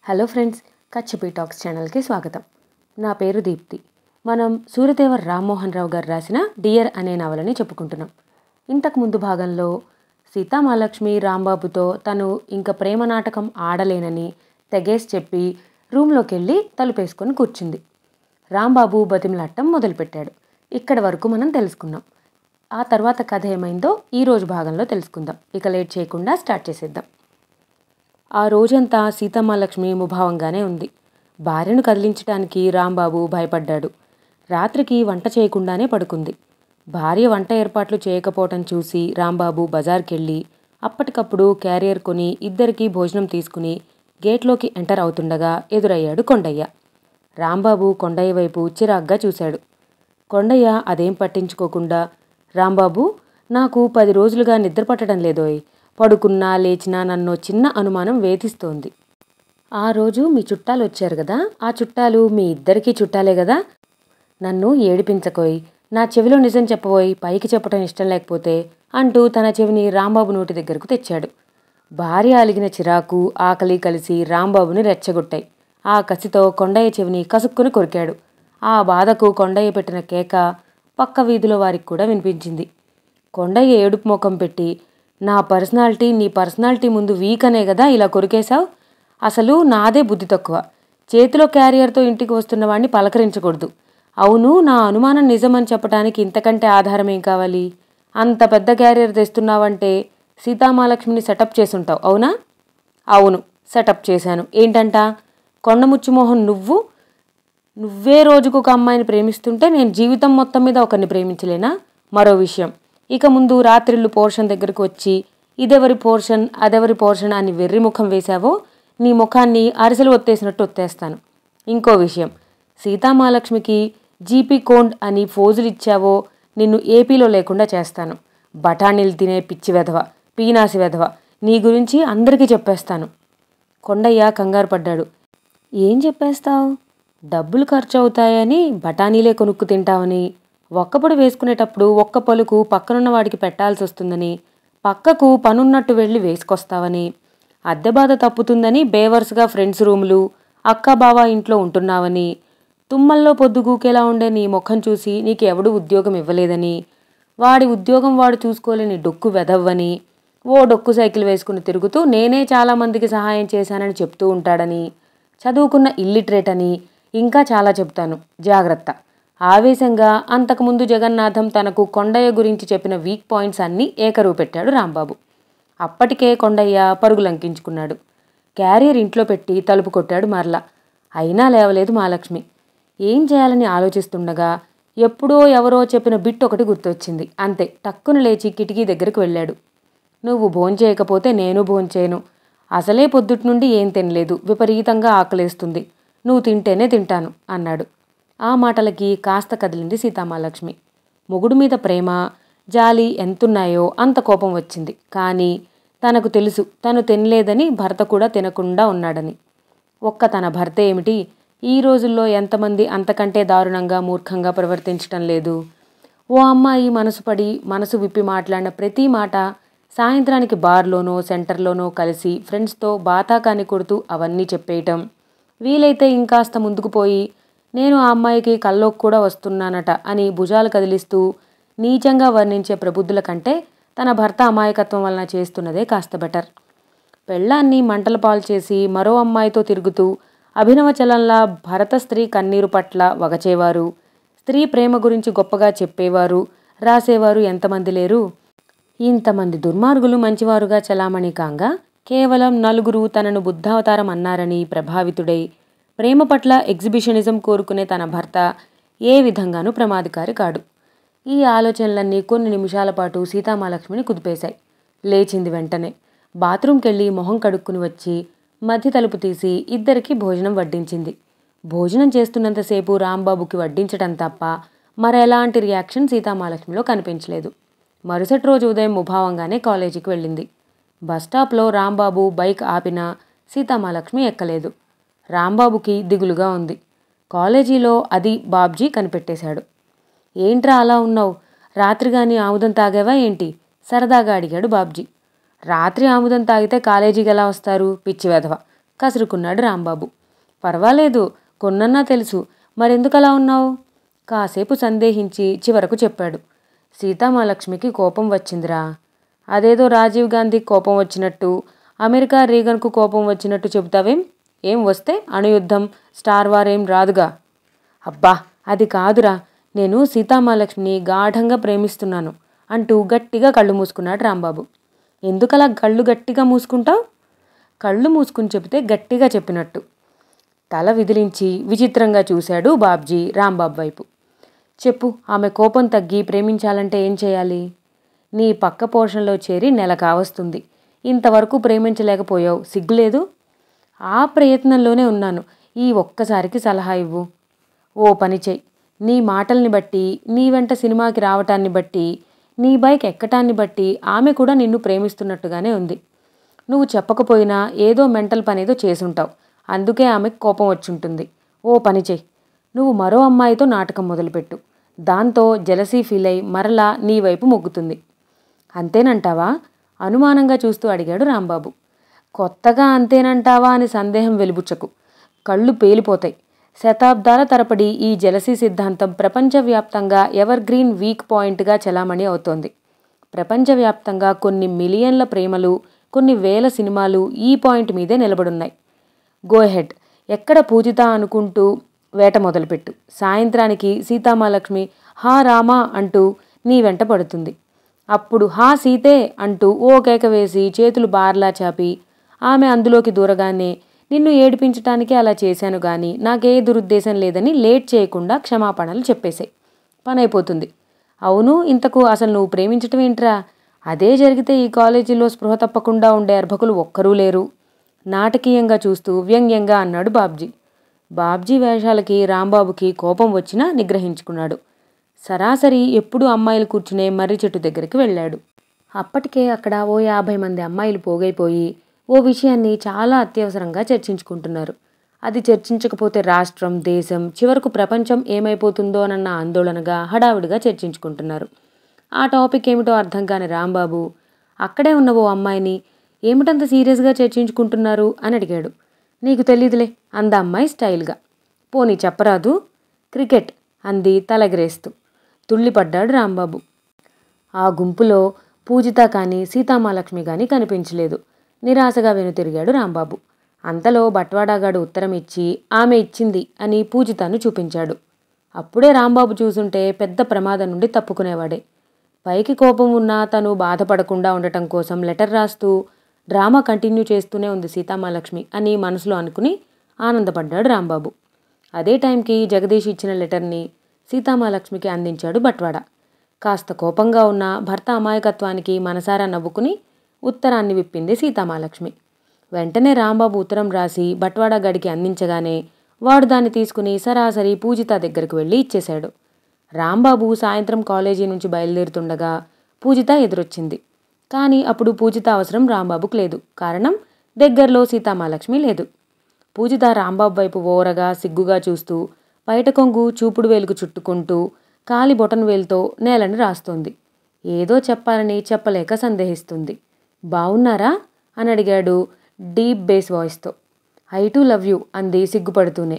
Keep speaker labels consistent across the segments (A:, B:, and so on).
A: Hello friends, కచ్చిపి talks ఛానల్కి స్వాగతం. నా పేరు దీప్తి. మనం సూర్యదేవర్ రామ్మోహన్ రావు గారు రాసిన డియర్ అనే నవలని చెప్పుకుంటున్నాం. ఇంతకు ముందు భాగంలో సీతామహాలక్ష్మి రాంబాబుతో తను ఇంకా ప్రేమ నాటకం ఆడలేనని తెగేసి చెప్పి రూమ్లోకి వెళ్ళి తలుపేసుకొని కూర్చుంది. రాంబాబు బతిమలాడటం మొదలుపెట్టాడు. ఇక్కడి వరకు మనం తెలుసుకున్నాం. ఆ తర్వాత కథ ఏమైందో ఈరోజు భాగంలో తెలుసుకుందాం. ఇక లేట్ చేయకుండా స్టార్ట్ చేసేద్దాం. ఆ రోజంతా సీతమ్మలక్ష్మి ముభావంగానే ఉంది. భార్యను కదిలించడానికి రాంబాబు భయపడ్డాడు. రాత్రికి వంట చేయకుండానే పడుకుంది. భార్య వంట ఏర్పాట్లు చేయకపోవటం చూసి రాంబాబు బజార్కెళ్ళి అప్పటికప్పుడు క్యారియర్ కొని ఇద్దరికీ భోజనం తీసుకుని గేట్లోకి ఎంటర్ అవుతుండగా ఎదురయ్యాడు కొండయ్య. రాంబాబు కొండయ్య వైపు చిరాగ్గా చూశాడు. కొండయ్య అదేం పట్టించుకోకుండా, రాంబాబు, నాకు 10 రోజులుగా నిద్ర పట్టడం లేదోయ్. పడుకున్నా లేచినా నన్ను చిన్న అనుమానం వేధిస్తోంది. ఆ రోజు మీ చుట్టాలు వచ్చారు కదా, ఆ చుట్టాలు మీ ఇద్దరికీ చుట్టాలే కదా. నన్ను ఏడిపించకోయ్, నా చెవిలో నిజం చెప్పబోయ్, పైకి చెప్పటం ఇష్టం లేకపోతే అంటూ తన చెవిని రాంబాబు నోటి దగ్గరకు తెచ్చాడు. భార్య అలిగిన చిరాకు, ఆకలి కలిసి రాంబాబుని రెచ్చగొట్టాయి. ఆ కసితో కొండయ్య చెవిని కసుక్కుని కొరికాడు. ఆ బాధకు కొండయ్య పెట్టిన కేక పక్క వీధిలో వారికి కూడా వినిపించింది. కొండయ్య ఏడుపు ముఖం పెట్టి, నా పర్సనాలిటీ నీ పర్సనాలిటీ ముందు వీక్ అనే కదా ఇలా కొరికేశావు. అసలు నాదే బుద్ధి తక్కువ. చేతిలో క్యారియర్తో ఇంటికి వస్తున్న వాడిని పలకరించకూడదు. అవును, నా అనుమానం నిజమని చెప్పడానికి ఇంతకంటే ఆధారం ఏం కావాలి? అంత పెద్ద క్యారియర్ తెస్తున్నావంటే సీతామహాలక్ష్మిని సెటప్ చేసుంటావు, అవునా? అవును, సెటప్ చేశాను. ఏంటంట? కొండముచ్చిమోహన్ నువ్వే రోజుకు ఒక అమ్మాయిని ప్రేమిస్తుంటే నేను జీవితం మొత్తం మీద ఒకరిని ప్రేమించలేనా? మరో విషయం, ఇక ముందు రాత్రిళ్ళు పోర్షన్ దగ్గరకు వచ్చి ఇదెవరి పోర్షన్ అదెవరి పోర్షన్ అని వెర్రి ముఖం వేశావో నీ ముఖాన్ని అరిసెలు ఒత్తేసినట్టు ఒత్తేస్తాను. ఇంకో విషయం, సీతామహాలక్ష్మికి జీపీ కోండ్ అని ఫోజులు ఇచ్చావో నిన్ను ఏపీలో లేకుండా చేస్తాను. బఠానీలు తినే పిచ్చి వెధవ, పీనాసి వెధవ, నీ గురించి అందరికీ చెప్పేస్తాను. కొండయ్య కంగారు పడ్డాడు. ఏం చెప్పేస్తావు? డబ్బులు ఖర్చు అవుతాయని బఠానీలే కొనుక్కు తింటావని, ఒక్కపొడి వేసుకునేటప్పుడు ఒక్క పలుకు పక్కనున్న వాడికి పెట్టాల్సి వస్తుందని, పక్కకు పనున్నట్టు వెళ్ళి వేసుకొస్తావని, అద్దె బాధ తప్పుతుందని బేవర్స్గా ఫ్రెండ్స్ రూములు అక్క బావ ఇంట్లో ఉంటున్నావని, తుమ్మల్లో పొద్దుగూకేలా ఉండే నీ ముఖం చూసి నీకు ఎవడూ ఉద్యోగం ఇవ్వలేదని, వాడి ఉద్యోగం వాడు చూసుకోలేని డొక్కు వెదవ్వని, ఓ డొక్కు సైకిల్ వేసుకుని తిరుగుతూ నేనే చాలామందికి సహాయం చేశానని చెప్తూ ఉంటాడని, చదువుకున్న ఇల్లిటరేట్ అని, ఇంకా చాలా చెప్తాను, జాగ్రత్త. ఆవేశంగా అంతకుముందు జగన్నాథం తనకు కొండయ్య గురించి చెప్పిన వీక్ పాయింట్స్ అన్నీ ఏకరువు పెట్టాడు రాంబాబు. అప్పటికే కొండయ్య పరుగులంకించుకున్నాడు. క్యారియర్ ఇంట్లో పెట్టి తలుపు కొట్టాడు మరలా. అయినా లేవలేదు మహాలక్ష్మి. ఏం చేయాలని ఆలోచిస్తుండగా ఎప్పుడో ఎవరో చెప్పిన బిట్ ఒకటి గుర్తొచ్చింది. అంతే, టక్కున లేచి కిటికీ దగ్గరకు వెళ్ళాడు. నువ్వు భోంచేయకపోతే నేను భోంచేయను. అసలే పొద్దుటి నుండి ఏం తినలేదు, విపరీతంగా ఆకలేస్తుంది. నువ్వు తింటేనే తింటాను అన్నాడు. ఆ మాటలకి కాస్త కదిలింది సీతామహాలక్ష్మి. మొగుడు మీద ప్రేమ, జాలి ఎంతున్నాయో అంత కోపం వచ్చింది. కానీ తనకు తెలుసు తను తినలేదని, భర్త కూడా తినకుండా ఉన్నాడని. ఒక్క తన భర్త ఏమిటి, ఈ రోజుల్లో ఎంతమంది అంతకంటే దారుణంగా మూర్ఖంగా ప్రవర్తించటం లేదు. ఓ అమ్మాయి మనసు పడి మనసు విప్పి మాట్లాడిన ప్రతి మాట సాయంత్రానికి బార్లోనో సెంటర్లోనో కలిసి ఫ్రెండ్స్తో బాతాకాని కొడుతూ అవన్నీ చెప్పేయటం. వీలైతే ఇంకాస్త ముందుకు పోయి నేను ఆ అమ్మాయికి కల్లోకి కూడా వస్తున్నానట అని భుజాలు కదిలిస్తూ నీచంగా వర్ణించే ప్రబుద్ధుల కంటే తన భర్త అమాయకత్వం వలన చేస్తున్నదే కాస్త బెటర్. పెళ్ళాన్ని మంటల పాలు చేసి మరో అమ్మాయితో తిరుగుతూ అభినవచలంలా భరత స్త్రీ కన్నీరు పట్ల వగచేవారు, స్త్రీ ప్రేమ గురించి గొప్పగా చెప్పేవారు, రాసేవారు ఎంతమంది లేరు? ఇంతమంది దుర్మార్గులు మంచివారుగా చలామణి కాంగా కేవలం 4 తనను బుద్ధావతారం అన్నారని ప్రభావితుడై ప్రేమ పట్ల ఎగ్జిబిషనిజం కోరుకునే తన భర్త ఏ విధంగానూ ప్రమాదకారి కాడు. ఈ ఆలోచనలన్నీ కొన్ని నిమిషాల పాటు సీతామహాలక్ష్మిని కుదిపేశాయి. లేచింది వెంటనే. బాత్రూంకెళ్ళి మొహం కడుక్కుని వచ్చి మధ్య తలుపు తీసి ఇద్దరికీ భోజనం వడ్డించింది. భోజనం చేస్తున్నంతసేపు రాంబాబుకి వడ్డించటం తప్ప మరెలాంటి రియాక్షన్ సీతామహాలక్ష్మిలో కనిపించలేదు. మరుసటి రోజు ఉదయం ముభావంగానే కాలేజీకి వెళ్ళింది. బస్టాప్లో రాంబాబు బైక్ ఆపినా సీతామహాలక్ష్మి ఎక్కలేదు. రాంబాబుకి దిగులుగా ఉంది. కాలేజీలో అది బాబ్జీ కనిపెట్టేశాడు. ఏంట్రా అలా ఉన్నావు? రాత్రిగాని ఆముదం తాగావా ఏంటి? సరదాగా అడిగాడు బాబ్జీ. రాత్రి ఆముదం తాగితే కాలేజీకి ఎలా వస్తారు? పిచ్చి వెధవ. కసురుకున్నాడు రాంబాబు. పర్వాలేదు, కొన్నన్నా తెలుసు, మరెందుకలా ఉన్నావు? కాసేపు సందేహించి చివరకు చెప్పాడు. సీతామహాలక్ష్మికి కోపం వచ్చిందిరా. అదేదో రాజీవ్ గాంధీకి కోపం వచ్చినట్టు, అమెరికా రీగన్కు కోపం వచ్చినట్టు చెబుతావేం? ఏం వస్తే అణుయుద్ధం, స్టార్ వార్ ఏం రాదుగా. అబ్బా, అది కాదురా, నేను సీతామహాలక్ష్మిని గాఢంగా ప్రేమిస్తున్నాను అంటూ గట్టిగా కళ్ళు మూసుకున్నాడు రాంబాబు. ఎందుకలా కళ్ళు గట్టిగా మూసుకుంటావు? కళ్ళు మూసుకుని చెబితే గట్టిగా చెప్పినట్టు. తల విదిలించి విచిత్రంగా చూశాడు బాబ్జీ రాంబాబు వైపు. చెప్పు, ఆమె కోపం తగ్గి ప్రేమించాలంటే ఏం చేయాలి? నీ పక్క పోషణలో చేరి నెల కావస్తుంది, ఇంతవరకు ప్రేమించలేకపోయావు, సిగ్గులేదు? ఆ ప్రయత్నంలోనే ఉన్నాను, ఈ ఒక్కసారికి సలహా ఇవ్వు. ఓ పని చెయ్యి, నీ మాటల్ని బట్టి, నీ వెంట సినిమాకి రావటాన్ని బట్టి, నీ బైక్ ఎక్కటాన్ని బట్టి ఆమె కూడా నిన్ను ప్రేమిస్తున్నట్టుగానే ఉంది. నువ్వు చెప్పకపోయినా ఏదో మెంటల్ పనేదో చేసుంటావు, అందుకే ఆమెకు కోపం వచ్చుంటుంది. ఓ పని చెయ్యి, నువ్వు మరో అమ్మాయితో నాటకం మొదలుపెట్టు, దాంతో జెలసీ ఫీల్ అయి మరలా నీ వైపు మొగ్గుతుంది. అంతేనంటావా? అనుమానంగా చూస్తూ అడిగాడు రాంబాబు. కొత్తగా అంతేనంటావా అని సందేహం వెలిబుచ్చకు, కళ్ళు పేలిపోతాయి. శతాబ్దాల తరబడి ఈ జెలసీ సిద్ధాంతం ప్రపంచవ్యాప్తంగా ఎవర్ గ్రీన్ వీక్ పాయింట్గా చలామణి అవుతోంది. ప్రపంచవ్యాప్తంగా కొన్ని మిలియన్ల ప్రేమలు, కొన్ని వేల సినిమాలు ఈ పాయింట్ మీదే నిలబడున్నాయి. గోహెడ్, ఎక్కడ పూజిత అనుకుంటూ వేట మొదలుపెట్టు. సాయంత్రానికి సీతామహాలక్ష్మి హా రామా అంటూ నీ వెంట పడుతుంది. అప్పుడు హా సీతే అంటూ ఓ కేక వేసి చేతులు బార్లా చాపి, ఆమె అందులోకి దూరగానే నిన్ను ఏడిపించటానికే అలా చేశాను గాని నాకే దురుద్దేశం లేదని లేట్ చేయకుండా క్షమాపణలు చెప్పేశాయి. పనైపోతుంది. అవును, ఇంతకు అసలు నువ్వు ప్రేమించటం ఏంట్రా? అదే జరిగితే ఈ కాలేజీలో స్పృహ తప్పకుండా ఉండే అర్భకులు ఒక్కరూ లేరు. నాటకీయంగా చూస్తూ వ్యంగ్యంగా అన్నాడు బాబ్జీ. బాబ్జీ వేషాలకి రాంబాబుకి కోపం వచ్చినా నిగ్రహించుకున్నాడు. సరాసరి ఎప్పుడూ అమ్మాయిలు కూర్చునే మర్రి చెట్టు దగ్గరికి వెళ్ళాడు. అప్పటికే అక్కడ ఓ 50 మంది అమ్మాయిలు పోగైపోయి ఓ విషయాన్ని చాలా అత్యవసరంగా చర్చించుకుంటున్నారు. అది చర్చించకపోతే రాష్ట్రం, దేశం, చివరకు ప్రపంచం ఏమైపోతుందోనన్న ఆందోళనగా హడావుడిగా చర్చించుకుంటున్నారు. ఆ టాపిక్ ఏమిటో అర్థం కాని రాంబాబు అక్కడే ఉన్న ఓ అమ్మాయిని ఏమిటంత సీరియస్గా చర్చించుకుంటున్నారు అని అడిగాడు. నీకు తెలీదులే అంద అమ్మాయి స్టైల్గా. పోనీ చెప్పరాదు? క్రికెట్ అంది తలెగరేస్తూ. తుళ్ళిపడ్డాడు రాంబాబు. ఆ గుంపులో పూజిత కానీ సీతామహాలక్ష్మి కానీ కనిపించలేదు. నిరాశగా వెనుతిరిగాడు రాంబాబు. అంతలో బట్వాడాగాడు ఉత్తరం ఇచ్చి ఆమె ఇచ్చింది అని పూజితను చూపించాడు. అప్పుడే రాంబాబు చూసుంటే పెద్ద ప్రమాదం నుండి తప్పుకునేవాడే. పైకి కోపం ఉన్నా తను బాధపడకుండా ఉండటం కోసం లెటర్ రాస్తూ డ్రామా కంటిన్యూ చేస్తూనే ఉంది సీతామహాలక్ష్మి అని మనసులో అనుకుని ఆనందపడ్డాడు రాంబాబు. అదే టైంకి జగదీష్ ఇచ్చిన లెటర్ని సీతామహాలక్ష్మికి అందించాడు బట్వాడా. కాస్త కోపంగా ఉన్న భర్త అమాయకత్వానికి మనసారా నవ్వుకుని ఉత్తరాన్ని విప్పింది సీతామహాలక్ష్మి. వెంటనే రాంబాబు ఉత్తరం రాసి బట్వాడా గడికి అందించగానే వాడు దాన్ని తీసుకుని సరాసరి పూజిత దగ్గరకు వెళ్ళి ఇచ్చేశాడు. రాంబాబు సాయంత్రం కాలేజీ నుంచి బయలుదేరుతుండగా పూజిత ఎదురొచ్చింది. కానీ అప్పుడు పూజిత అవసరం రాంబాబుకు లేదు. కారణం, దగ్గరలో సీతామహాలక్ష్మి లేదు. పూజిత రాంబాబు వైపు ఓరగా సిగ్గుగా చూస్తూ బయట కొంగు చూపుడు వేలుకు చుట్టుకుంటూ కాలి బొటన్ వేలుతో నేలని రాస్తోంది. ఏదో చెప్పాలని చెప్పలేక సందేహిస్తుంది. బావున్నారా అని అడిగాడు డీప్ బేస్ వాయిస్తో. ఐ టు లవ్ యూ అంది సిగ్గుపడుతూనే.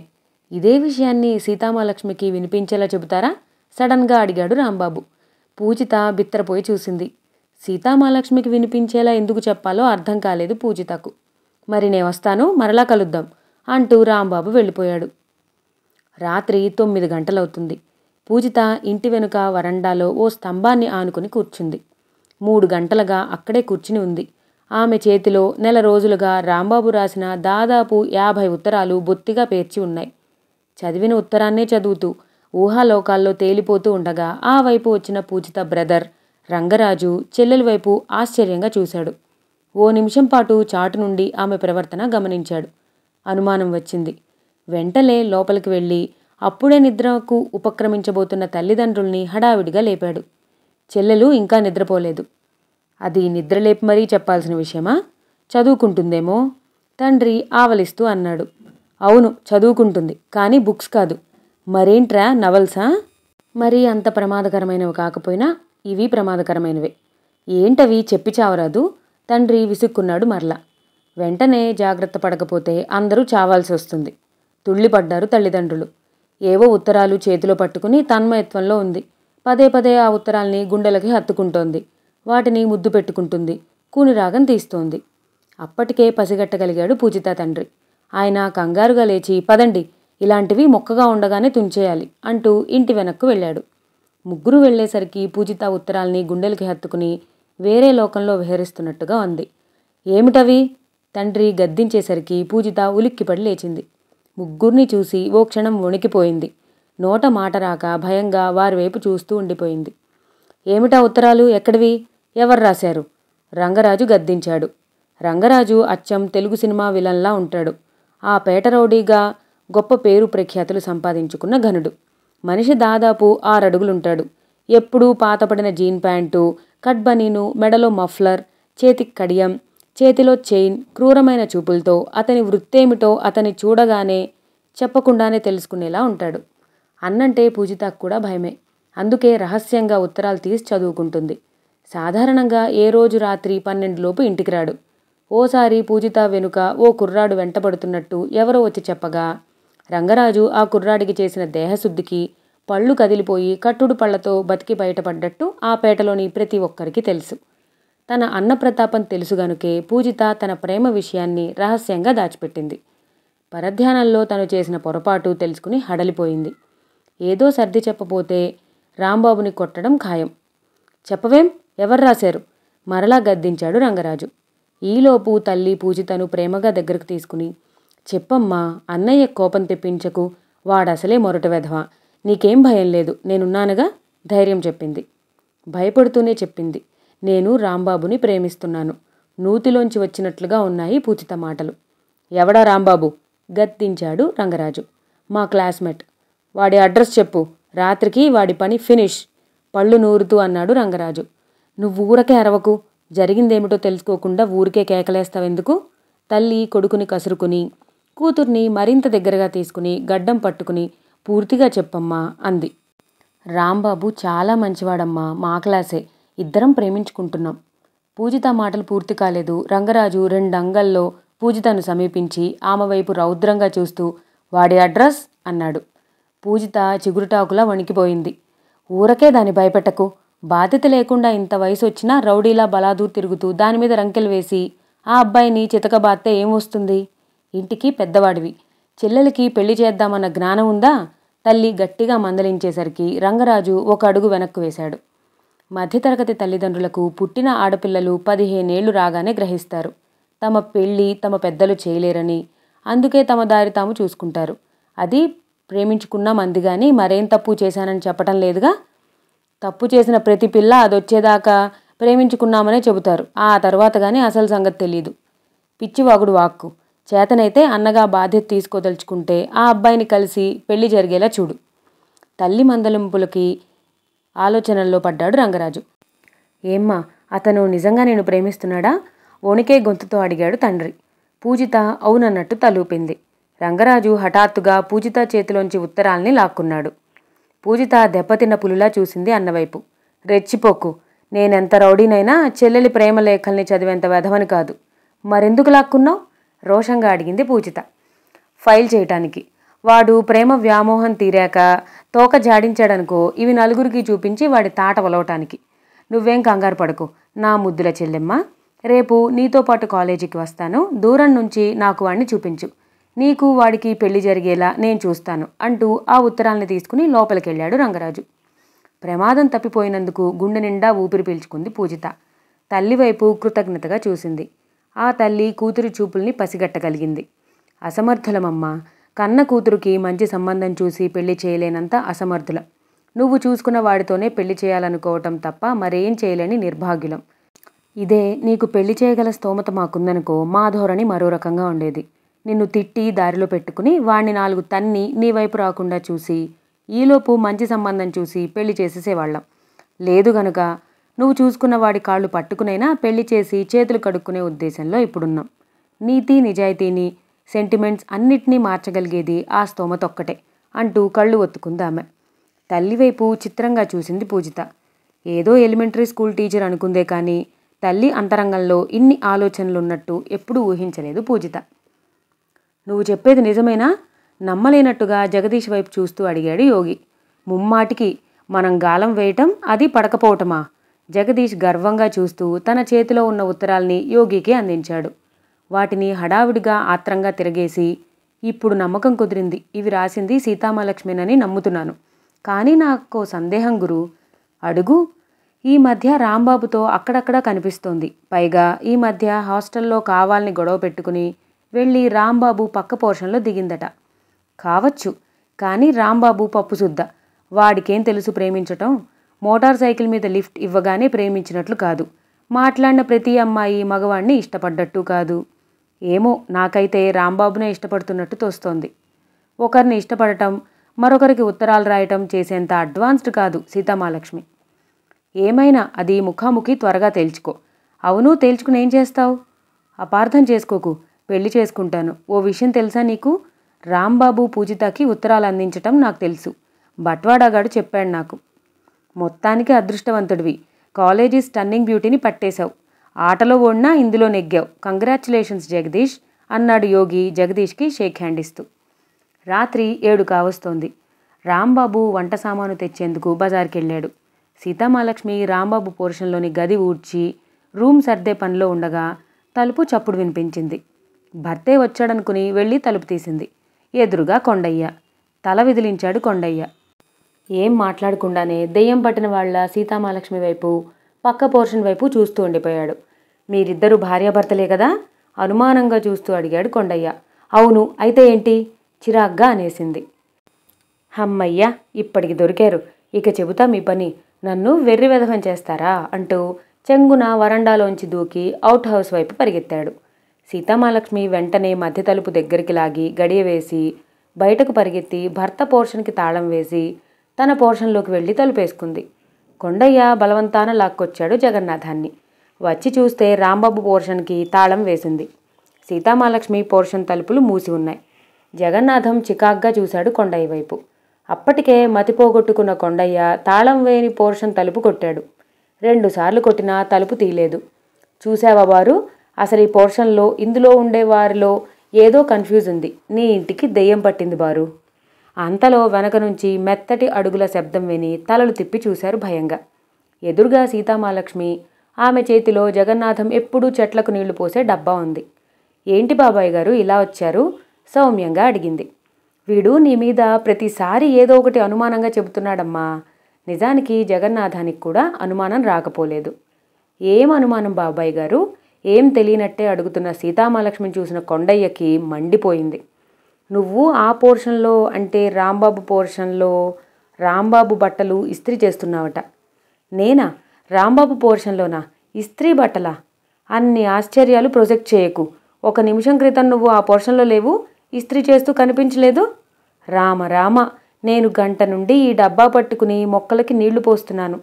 A: ఇదే విషయాన్ని సీతామహాలక్ష్మికి వినిపించేలా చెబుతారా సడన్గా అడిగాడు రాంబాబు. పూజిత బిత్తరపోయి చూసింది. సీతామహాలక్ష్మికి వినిపించేలా ఎందుకు చెప్పాలో అర్థం కాలేదు పూజితకు. మరి నే వస్తాను, మరలా కలుద్దాం అంటూ రాంబాబు వెళ్ళిపోయాడు. రాత్రి 9 గంటలవుతుంది. పూజిత ఇంటి వెనుక వరండాలో ఓ స్తంభాన్ని ఆనుకుని కూర్చుంది. 3 గంటలుగా అక్కడే కూర్చుని ఉంది. ఆమె చేతిలో నెల రోజులుగా రాంబాబు రాసిన దాదాపు 50 ఉత్తరాలు బొత్తిగా పేర్చి ఉన్నాయి. చదివిన ఉత్తరాన్నే చదువుతూ ఊహాలోకాల్లో తేలిపోతూ ఉండగా ఆ వైపు వచ్చిన పూజిత బ్రదర్ రంగరాజు చెల్లెలి వైపు ఆశ్చర్యంగా చూశాడు. ఓ నిమిషం పాటు చాటు నుండి ఆమె ప్రవర్తన గమనించాడు. అనుమానం వచ్చింది. వెంటనే లోపలికి వెళ్ళి అప్పుడే నిద్రకు ఉపక్రమించబోతున్న తల్లిదండ్రుల్ని హడావిడిగా లేపాడు. చెల్లెలు ఇంకా నిద్రపోలేదు. అది నిద్రలేపి మరీ చెప్పాల్సిన విషయమా? చదువుకుంటుందేమో తండ్రి ఆవలిస్తూ అన్నాడు. అవును, చదువుకుంటుంది, కానీ బుక్స్ కాదు. మరేంట్రా, నవల్సా? మరీ అంత ప్రమాదకరమైనవి కాకపోయినా ఇవి ప్రమాదకరమైనవే. ఏంటవి చెప్పి చావరాదు? తండ్రి విసుక్కున్నాడు మరలా. వెంటనే జాగ్రత్త పడకపోతే అందరూ చావాల్సి వస్తుంది. తుళ్ళిపడ్డారు తల్లిదండ్రులు. ఏవో ఉత్తరాలు చేతిలో పట్టుకుని తన్మయత్వంలో ఉంది. పదే పదే ఆ ఉత్తరాల్ని గుండెలకి హత్తుకుంటోంది. వాటిని ముద్దు పెట్టుకుంటుంది. కూనిరాగం తీస్తోంది. అప్పటికే పసిగట్టగలిగాడు పూజిత తండ్రి. ఆయన కంగారుగా లేచి, పదండి, ఇలాంటివి మొక్కగా ఉండగానే తుంచేయాలి అంటూ ఇంటి వెనక్కు వెళ్ళాడు. ముగ్గురు వెళ్లేసరికి పూజిత ఉత్తరాల్ని గుండెలకి హత్తుకుని వేరే లోకంలో విహరిస్తున్నట్టుగా ఉంది. ఏమిటవి? తండ్రి గద్దించేసరికి పూజిత ఉలిక్కిపడి లేచింది. ముగ్గురిని చూసి ఓ క్షణం వణికిపోయింది. నోట మాట రాక భయంగా వారి వైపు చూస్తూ ఉండిపోయింది. ఏమిటా ఉత్తరాలు? ఎక్కడివి? ఎవరు రాశారు? రంగరాజు గద్దించాడు. రంగరాజు అచ్చం తెలుగు సినిమా విలన్లా ఉంటాడు. ఆ పేట రౌడీగా గొప్ప పేరు ప్రఖ్యాతులు సంపాదించుకున్న ఘనుడు. మనిషి దాదాపు 6 అడుగులుంటాడు. ఎప్పుడూ పాతపడిన జీన్ ప్యాంటు, కట్ బనీను, మెడలో మఫ్లర్, చేతికి కడియం, చేతిలో చైన్, క్రూరమైన చూపులతో అతని వృత్తేమిటో అతని చూడగానే చెప్పకుండానే తెలుసుకునేలా ఉంటాడు. అన్నంటే పూజితకు కూడా భయమే. అందుకే రహస్యంగా ఉత్తరాలు తీసి చదువుకుంటుంది. సాధారణంగా ఏ రోజు రాత్రి 12 లోపు ఇంటికి రాడు. ఓసారి పూజిత వెనుక ఓ కుర్రాడు వెంటపడుతున్నట్టు ఎవరో వచ్చి చెప్పగా రంగరాజు ఆ కుర్రాడికి చేసిన దేహశుద్ధికి పళ్ళు కదిలిపోయి కట్టుడు పళ్లతో బతికి బయటపడ్డట్టు ఆ పేటలోని ప్రతి ఒక్కరికి తెలుసు. తన అన్నప్రతాపం తెలుసు గనుకే పూజిత తన ప్రేమ విషయాన్ని రహస్యంగా దాచిపెట్టింది. పరధ్యానంలో తను చేసిన పొరపాటు తెలుసుకుని హడలిపోయింది. ఏదో సర్ది చెప్పపోతే రాంబాబుని కొట్టడం ఖాయం. చెప్పవేం? ఎవరు రాశారు? మరలా గద్దించాడు రంగరాజు. ఈలోపు తల్లి పూజితను ప్రేమగా దగ్గరకు తీసుకుని, చెప్పమ్మా, అన్నయ్య కోపం తెప్పించకు, వాడసలే మొరట వెధవ, నీకేం భయం లేదు, నేనున్నానుగా ధైర్యం చెప్పింది. భయపడుతూనే చెప్పింది, నేను రాంబాబుని ప్రేమిస్తున్నాను. నూతిలోంచి వచ్చినట్లుగా ఉన్నాయి పూజిత మాటలు. ఎవడా రాంబాబు? గద్దించాడు రంగరాజు. మా క్లాస్మేట్. వాడి అడ్రస్ చెప్పు, రాత్రికి వాడి పని ఫినిష్, పళ్ళు నూరుతూ అన్నాడు రంగరాజు. నువ్వు ఊరకే అరవకు, జరిగిందేమిటో తెలుసుకోకుండా ఊరికే కేకలేస్తావెందుకు? తల్లి కొడుకుని కసురుకుని కూతుర్ని మరింత దగ్గరగా తీసుకుని గడ్డం పట్టుకుని పూర్తిగా చెప్పమ్మా అంది. రాంబాబు చాలా మంచివాడమ్మా, మా క్లాసే, ఇద్దరం ప్రేమించుకుంటున్నాం. పూజిత మాటలు పూర్తి కాలేదు. రంగరాజు 2 అంగల్లో పూజితను సమీపించి ఆమె వైపు రౌద్రంగా చూస్తూ వాడి అడ్రస్ అన్నాడు. పూజిత చిగురుటాకులా వణికిపోయింది. ఊరకే దాన్ని భయపెట్టకు, బాధ్యత లేకుండా ఇంత వయసు వచ్చినా రౌడీలా బలాదూర్ తిరుగుతూ దానిమీద రంకెలు వేసి ఆ అబ్బాయిని చితకబాత్తే ఏమొస్తుంది? ఇంటికి పెద్దవాడివి, చెల్లెలికి పెళ్లి చేద్దామన్న జ్ఞానం ఉందా? తల్లి గట్టిగా మందలించేసరికి రంగరాజు 1 అడుగు వెనక్కు వేశాడు. మధ్యతరగతి తల్లిదండ్రులకు పుట్టిన ఆడపిల్లలు 15 ఏళ్లు రాగానే గ్రహిస్తారు. తమ పెళ్లి తమ పెద్దలు చేయలేరని, అందుకే తమ దారి తాము చూసుకుంటారు. అది ప్రేమించుకున్నాం అందిగాని మరేం తప్పు చేశానని చెప్పటం లేదుగా. తప్పు చేసిన ప్రతి పిల్ల అదొచ్చేదాకా ప్రేమించుకున్నామనే చెబుతారు. ఆ తర్వాత కానీ అసలు సంగతి తెలీదు. పిచ్చివాగుడు వాక్కు. చేతనైతే అన్నగా బాధ్యత తీసుకోదలుచుకుంటే ఆ అబ్బాయిని కలిసి పెళ్లి జరిగేలా చూడు. తల్లి మందలింపులకి ఆలోచనల్లో పడ్డాడు రంగరాజు. ఏమ్మా, అతను నిజంగా నేను ప్రేమిస్తున్నాడా? వణికే గొంతుతో అడిగాడు తండ్రి. పూజిత అవునన్నట్టు తలూపింది. రంగరాజు హఠాత్తుగా పూజిత చేతిలోంచి ఉత్తరాల్ని లాక్కున్నాడు. పూజిత దెబ్బతిన్న పులిలా చూసింది అన్నవైపు. రెచ్చిపోకు, నేనెంత రౌడీనైనా చెల్లెలి ప్రేమలేఖల్ని చదివేంత వెధవని కాదు. మరెందుకు లాక్కున్నావు? రోషంగా అడిగింది పూజిత. ఫైల్ చేయటానికి. వాడు ప్రేమ వ్యామోహం తీరాక తోక జాడించాడనుకో, ఇవి నలుగురికి చూపించి వాడి తాట వలవటానికి. నువ్వేం కంగారు పడకు నా ముద్దుల చెల్లెమ్మ. రేపు నీతో పాటు కాలేజీకి వస్తాను. దూరం నుంచి నాకు వాడిని చూపించు. నీకు వాడికి పెళ్లి జరిగేలా నేను చూస్తాను అంటూ ఆ ఉత్తరాల్ని తీసుకుని లోపలికెళ్ళాడు రంగరాజు. ప్రమాదం తప్పిపోయినందుకు గుండె నిండా ఊపిరి పీల్చుకుంది పూజిత. తల్లివైపు కృతజ్ఞతగా చూసింది. ఆ తల్లి కూతురి చూపుల్ని పసిగట్టగలిగింది. అసమర్థులమమ్మ, కన్న కూతురుకి మంచి సంబంధం చూసి పెళ్లి చేయలేనంత అసమర్థులం. నువ్వు చూసుకున్న వాడితోనే పెళ్లి చేయాలనుకోవటం తప్ప మరేం చేయలేని నిర్భాగ్యులం. ఇదే నీకు పెళ్లి చేయగల స్తోమత మాకుందనుకో, మా ధోరణి మరో రకంగా ఉండేది. నిన్ను తిట్టి దారిలో పెట్టుకుని వాణ్ణి 4 తన్ని నీ వైపు రాకుండా చూసి ఈలోపు మంచి సంబంధం చూసి పెళ్లి చేసేసేవాళ్ళం. లేదు గనుక నువ్వు చూసుకున్న వాడి కాళ్ళు పట్టుకునైనా పెళ్లి చేసి చేతులు కడుక్కునే ఉద్దేశంలో ఇప్పుడున్నాం. నీతి నిజాయితీని సెంటిమెంట్స్ అన్నిటినీ మార్చగలిగేది ఆ స్తోమత ఒక్కటే అంటూ కళ్ళు ఒత్తుకుందామె. తల్లివైపు చిత్రంగా చూసింది పూజిత. ఏదో ఎలిమెంటరీ స్కూల్ టీచర్ అనుకుందే కానీ తల్లి అంతరంగంలో ఇన్ని ఆలోచనలున్నట్టు ఎప్పుడూ ఊహించలేదు పూజిత. నువ్వు చెప్పేది నిజమేనా? నమ్మలేనట్టుగా జగదీష్ వైపు చూస్తూ అడిగాడు యోగి. ముమ్మాటికి మనం గాలం వేయటం, అది పడకపోవటమా? జగదీష్ గర్వంగా చూస్తూ తన చేతిలో ఉన్న ఉత్తరాల్ని యోగికి అందించాడు. వాటిని హడావిడిగా ఆత్రంగా తిరగేసి, ఇప్పుడు నమ్మకం కుదిరింది, ఇవి రాసింది సీతామహాలక్ష్మినని నమ్ముతున్నాను. కానీ నాకో సందేహం గురు. అడుగు. ఈ మధ్య రాంబాబుతో అక్కడక్కడా కనిపిస్తోంది. పైగా ఈ మధ్య హాస్టల్లో కావాలని గొడవ పెట్టుకుని వెళ్ళి రాంబాబు పక్క పోర్షన్లో దిగిందట. కావచ్చు, కానీ రాంబాబు పప్పుసుద్ద. వాడికేం తెలుసు ప్రేమించటం? మోటార్ సైకిల్ మీద లిఫ్ట్ ఇవ్వగానే ప్రేమించినట్లు కాదు. మాట్లాడిన ప్రతి అమ్మాయి మగవాణ్ణి ఇష్టపడ్డట్టు కాదు. ఏమో, నాకైతే రాంబాబునే ఇష్టపడుతున్నట్టు తోస్తోంది. ఒకరిని ఇష్టపడటం, మరొకరికి ఉత్తరాలు రాయటం చేసేంత అడ్వాన్స్డ్ కాదు సీతామహాలక్ష్మి. ఏమైనా అది ముఖాముఖి త్వరగా తేల్చుకో. అవును, తేల్చుకుని ఏం చేస్తావు? అపార్థం చేసుకోకు, పెళ్లి చేసుకుంటాను. ఓ విషయం తెలుసా నీకు? రాంబాబు పూజితకి ఉత్తరాలు అందించటం నాకు తెలుసు. బట్వాడాగాడు చెప్పాడు నాకు. మొత్తానికి అదృష్టవంతుడివి. College stunning బ్యూటీని పట్టేశావు. ఆటలో ఓడినా ఇందులో నెగ్గావు. కంగ్రాచ్యులేషన్స్ జగదీష్ అన్నాడు యోగి జగదీష్కి షేక్ హ్యాండ్ ఇస్తూ. రాత్రి 7 కావస్తోంది. రాంబాబు వంట సామాను తెచ్చేందుకు బజార్కి వెళ్ళాడు. సీతామహాలక్ష్మి రాంబాబు పోర్షన్లోని గది ఊడ్చి రూమ్ సర్దే పనిలో ఉండగా తలుపు చప్పుడు వినిపించింది. భర్తే వచ్చాడనుకుని వెళ్ళి తలుపు తీసింది. ఎదురుగా కొండయ్య. తల విదిలించాడు కొండయ్య. ఏం మాట్లాడకుండానే దెయ్యం పట్టిన వాళ్ళ సీతామహాలక్ష్మి వైపు, పక్క పోర్షన్ వైపు చూస్తూ ఉండిపోయాడు. మీరిద్దరూ భార్యాభర్తలే కదా? అనుమానంగా చూస్తూ అడిగాడు కొండయ్య. అవును, అయితే ఏంటి? చిరాగ్గా అనేసింది. హమ్మయ్య, ఇప్పటికి దొరికారు. ఇక చెబుతా మీ పని. నన్ను వెర్రి వెధవం చేస్తారా అంటూ చెంగున వరండాలోంచి దూకి అవుట్ హౌస్ వైపు పరిగెత్తాడు. సీతామహాలక్ష్మి వెంటనే మధ్య తలుపు దగ్గరికి లాగి గడియ వేసి బయటకు పరిగెత్తి భర్త పోర్షన్కి తాళం వేసి తన పోర్షన్లోకి వెళ్ళి తలుపేసుకుంది. కొండయ్య బలవంతాన లాక్కొచ్చాడు జగన్నాథాన్ని. వచ్చి చూస్తే రాంబాబు పోర్షన్కి తాళం వేసింది. సీతామహాలక్ష్మి పోర్షన్ తలుపులు మూసి ఉన్నాయి. జగన్నాథం చికాగ్గా చూశాడు కొండయ్య వైపు. అప్పటికే మతిపోగొట్టుకున్న కొండయ్య తాళం వేయని పోర్షన్ తలుపు కొట్టాడు. 2 సార్లు కొట్టినా తలుపు తీయలేదు. చూశావా బారు, అసలు ఈ పోర్షన్లో ఇందులో ఉండే వారిలో ఏదో కన్ఫ్యూజ్ ఉంది. నీ ఇంటికి దెయ్యం పట్టింది బారు. అంతలో వెనక నుంచి మెత్తటి అడుగుల శబ్దం విని తలలు తిప్పి చూశారు భయంగా. ఎదురుగా సీతామహాలక్ష్మి, ఆమె చేతిలో జగన్నాథం ఎప్పుడూ చెట్లకు నీళ్లు పోసే డబ్బా ఉంది. ఏంటి బాబాయ్ గారు ఇలా వచ్చారు? సౌమ్యంగా అడిగింది. వీడు నీ మీద ప్రతిసారి ఏదో ఒకటి అనుమానంగా చెబుతున్నాడమ్మా. నిజానికి జగన్నాథానికి కూడా అనుమానం రాకపోలేదు. ఏం అనుమానం బాబాయ్ గారు? ఏం తెలియనట్టే అడుగుతున్న సీతామహాలక్ష్మిని చూసిన కొండయ్యకి మండిపోయింది. నువ్వు ఆ పోర్షన్లో, అంటే రాంబాబు పోర్షన్లో రాంబాబు బట్టలు ఇస్త్రీ చేస్తున్నావట. నేనా? రాంబాబు పోర్షన్లోనా? ఇస్త్రీ బట్టలా? అన్ని ఆశ్చర్యాలు ప్రొజెక్ట్ చేయకు. 1 నిమిషం క్రితం నువ్వు ఆ పోర్షన్లో లేవు, ఇస్త్రీ చేస్తూ కనిపించలేదు. రామ రామ, నేను గంట నుండి ఈ డబ్బా పట్టుకుని మొక్కలకి నీళ్లు పోస్తున్నాను.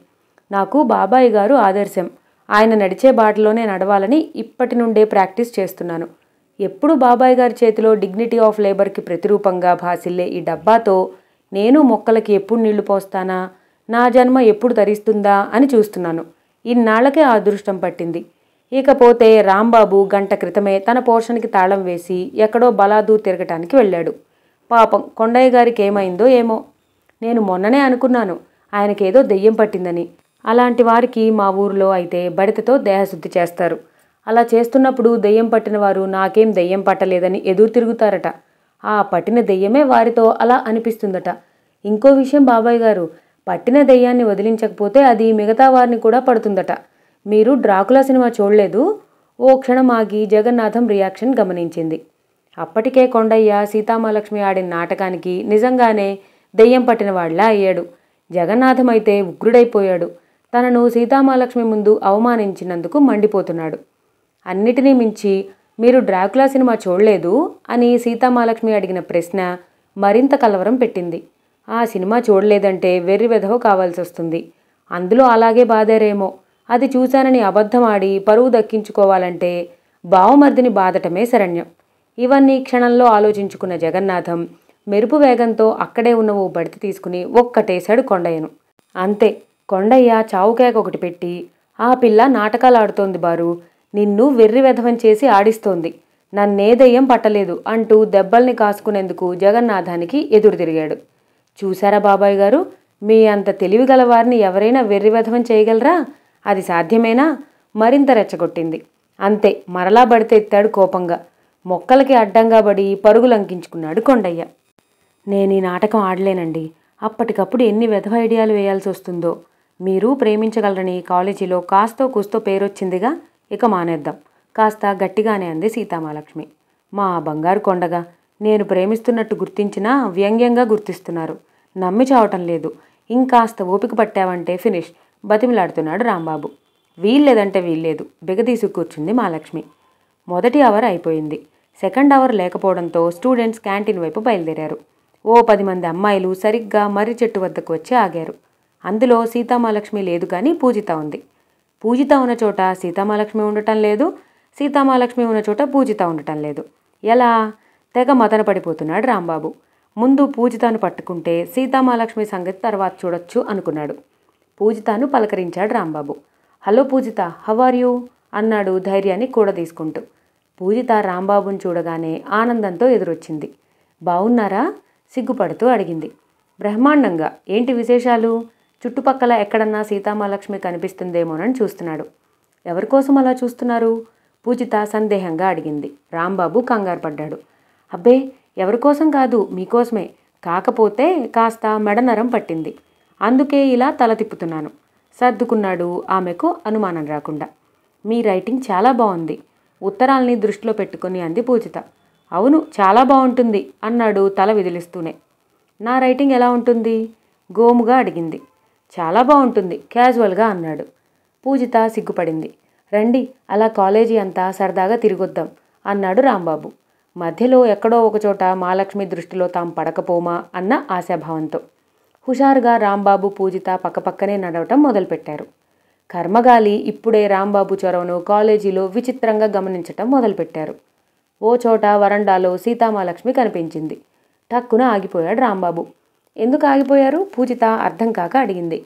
A: నాకు బాబాయ్ గారు ఆదర్శం. ఆయన నడిచే బాటలోనే నడవాలని ఇప్పటి నుండే ప్రాక్టీస్ చేస్తున్నాను. ఎప్పుడు బాబాయ్ గారి చేతిలో డిగ్నిటీ ఆఫ్ లేబర్కి ప్రతిరూపంగా భాసిల్లే ఈ డబ్బాతో నేను మొక్కలకి ఎప్పుడు నీళ్లు పోస్తానా, నా జన్మ ఎప్పుడు తరిస్తుందా అని చూస్తున్నాను. ఇన్నాళ్లకే ఆ అదృష్టం పట్టింది. ఇకపోతే రాంబాబు గంట క్రితమే తన పోర్షన్కి తాళం వేసి ఎక్కడో బలాదూర్ తిరగటానికి వెళ్ళాడు. పాపం కొండయ్య గారికి ఏమైందో ఏమో. నేను మొన్ననే అనుకున్నాను ఆయనకేదో దెయ్యం పట్టిందని. అలాంటి వారికి మా ఊరిలో అయితే బడితతో దేహశుద్ధి చేస్తారు. అలా చేస్తున్నప్పుడు దెయ్యం పట్టిన వారు నాకేం దెయ్యం పట్టలేదని ఎదురు తిరుగుతారట. ఆ పట్టిన దెయ్యమే వారితో అలా అనిపిస్తుందట. ఇంకో విషయం బాబాయ్ గారు, పట్టిన దెయ్యాన్ని వదిలించకపోతే అది మిగతా వారిని కూడా పడుతుందట. మీరు డ్రాకులా సినిమా చూడలేదు? ఓ క్షణం ఆగి జగన్నాథం రియాక్షన్ గమనించింది. అప్పటికే కొండయ్య సీతామహాలక్ష్మి ఆడిన నాటకానికి నిజంగానే దెయ్యం పట్టిన వాళ్లా అయ్యాడు. జగన్నాథం అయితే ఉగ్రుడైపోయాడు. తనను సీతామహాలక్ష్మి ముందు అవమానించినందుకు మండిపోతున్నాడు. అన్నిటినీ మించి, మీరు డ్రాకులా సినిమా చూడలేదు అని సీతామహాలక్ష్మి అడిగిన ప్రశ్న మరింత కలవరం పెట్టింది. ఆ సినిమా చూడలేదంటే వెర్రి వెధవ కావాల్సి వస్తుంది. అందులో అలాగే బాధారేమో. అది చూశానని అబద్ధం ఆడి పరువు దక్కించుకోవాలంటే బావమర్దిని బాధటమే శరణ్యం. ఇవన్నీ క్షణంలో ఆలోచించుకున్న జగన్నాథం మెరుపు వేగంతో అక్కడే ఉన్న ఓ బడిత తీసుకుని ఒక్కటేశాడు కొండయ్యను. అంతే, కొండయ్య చావుకేక ఒకటి పెట్టి ఆ పిల్ల నాటకాలాడుతోంది బారు. నిన్ను వెర్రి వెధవం చేసి ఆడిస్తోంది. నన్నే దెయ్యం పట్టలేదు అంటూ దెబ్బల్ని కాసుకునేందుకు జగన్నాథానికి ఎదురు తిరిగాడు. చూశారా బాబాయ్ గారు, మీ అంత తెలివిగల వారిని ఎవరైనా వెర్రి వెధవం చేయగలరా? అది సాధ్యమేనా? మరింత రెచ్చగొట్టింది. అంతే, మరలా బడితే ఎత్తాడు కోపంగా. మొక్కలకి అడ్డంగా పడి పరుగులంకించుకున్నాడు కొండయ్య. నేనీ నాటకం ఆడలేనండి. అప్పటికప్పుడు ఎన్ని వెధవ ఐడియాలు వేయాల్సి వస్తుందో. మీరు ప్రేమించగలరని కాలేజీలో కాస్తో కూస్తో పేరొచ్చిందిగా, ఇక మానేద్దాం కాస్త గట్టిగానే అంది సీతామహాలక్ష్మి. మా బంగారు కొండగా, నేను ప్రేమిస్తున్నట్టు గుర్తించినా వ్యంగ్యంగా గుర్తిస్తున్నారు. నమ్మి చావటం లేదు. ఇంకాస్త ఓపిక పట్టావంటే ఫినిష్ బతిమిలాడుతున్నాడు రాంబాబు. వీల్లేదంటే వీల్లేదు బిగదీసు కూర్చుంది మహాలక్ష్మి. మొదటి అవర్ అయిపోయింది. సెకండ్ అవర్ లేకపోవడంతో స్టూడెంట్స్ క్యాంటీన్ వైపు బయలుదేరారు. ఓ 10 మంది అమ్మాయిలు సరిగ్గా మర్రి చెట్టు వద్దకు వచ్చి ఆగారు. అందులో సీతామహాలక్ష్మి లేదు, కానీ పూజిత ఉంది. పూజిత ఉన్న చోట సీతామహాలక్ష్మి ఉండటం లేదు, సీతామహాలక్ష్మి ఉన్న చోట పూజిత ఉండటం లేదు. ఎలా? తెగ మదన పడిపోతున్నాడు రాంబాబు. ముందు పూజితను పట్టుకుంటే సీతామహాలక్ష్మి సంగతి తర్వాత చూడొచ్చు అనుకున్నాడు. పూజితను పలకరించాడు Rambabu. Hello Pujitha, how are you అన్నాడు ధైర్యాన్ని కూడా తీసుకుంటూ. పూజిత రాంబాబుని చూడగానే ఆనందంతో ఎదురొచ్చింది. బావున్నారా? సిగ్గుపడుతూ అడిగింది. బ్రహ్మాండంగా. ఏంటి విశేషాలు? చుట్టుపక్కల ఎక్కడన్నా సీతామహాలక్ష్మి కనిపిస్తుందేమోనని చూస్తున్నాడు. ఎవరికోసం అలా చూస్తున్నారు? పూజిత సందేహంగా అడిగింది. రాంబాబు కంగారు పడ్డాడు. అబ్బే, ఎవరికోసం కాదు, మీకోసమే. కాకపోతే కాస్త మెడనరం పట్టింది, అందుకే ఇలా తల తిప్పుతున్నాను సర్దుకున్నాడు ఆమెకు అనుమానం రాకుండా. మీ రైటింగ్ చాలా బాగుంది ఉత్తరాల్ని దృష్టిలో పెట్టుకుని అంది పూజిత. అవును, చాలా బాగుంటుంది అన్నాడు తల విదిలిస్తూనే. నా రైటింగ్ ఎలా ఉంటుంది? గోముగా అడిగింది. చాలా బాగుంటుంది క్యాజువల్గా అన్నాడు. పూజిత సిగ్గుపడింది. రండి, అలా కాలేజీ అంతా సరదాగా తిరిగొద్దాం అన్నాడు రాంబాబు. మధ్యలో ఎక్కడో ఒకచోట మహాలక్ష్మి దృష్టిలో తాం పడకపోమా అన్న ఆశాభావంతో. హుషారుగా రాంబాబు పూజిత పక్కపక్కనే నడవటం మొదలుపెట్టారు. కర్మగాలి ఇప్పుడే రాంబాబు చొరవను కాలేజీలో విచిత్రంగా గమనించటం మొదలుపెట్టారు. ఓ చోట వరండాలో సీతామహాలక్ష్మి కనిపించింది. టక్కున ఆగిపోయాడు రాంబాబు. ఎందుకు ఆగిపోయారు? పూజిత అర్థం కాక అడిగింది.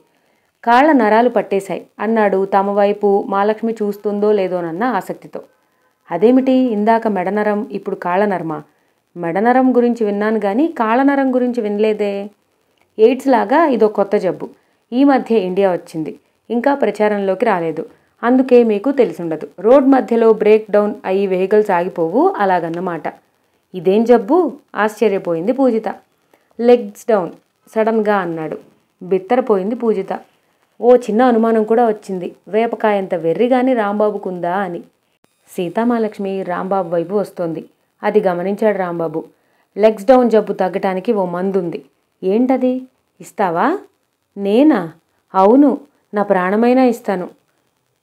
A: కాళ్ల నరాలు పట్టేశాయి అన్నాడు తమ వైపు మహాలక్ష్మి చూస్తుందో లేదోనన్న ఆసక్తితో. అదేమిటి, ఇందాక మెడనరం, ఇప్పుడు కాళ్ళనరమా? మెడనరం గురించి విన్నాను కానీ కాళ్ళనరం గురించి వినలేదే. ఎయిడ్స్ లాగా ఇదో కొత్త జబ్బు. ఈ మధ్య ఇండియా వచ్చింది, ఇంకా ప్రచారంలోకి రాలేదు, అందుకే మీకు తెలిసుండదు. రోడ్ మధ్యలో బ్రేక్ డౌన్ అయ్యి వెహికల్స్ ఆగిపోవు, అలాగన్నమాట. ఇదేం జబ్బు? ఆశ్చర్యపోయింది పూజిత. లెగ్స్ డౌన్ సడన్గా అన్నాడు. బిత్తరపోయింది పూజిత. ఓ చిన్న అనుమానం కూడా వచ్చింది, వేపకాయంత వెర్రిగాని రాంబాబుకుందా అని. సీతామహాలక్ష్మి రాంబాబు వైపు వస్తోంది. అది గమనించాడు రాంబాబు. లెగ్స్ డౌన్ జబ్బు తగ్గటానికి ఓ మందుంది. ఏంటది? ఇస్తావా? నేనా? అవును, నా ప్రాణమైనా ఇస్తాను.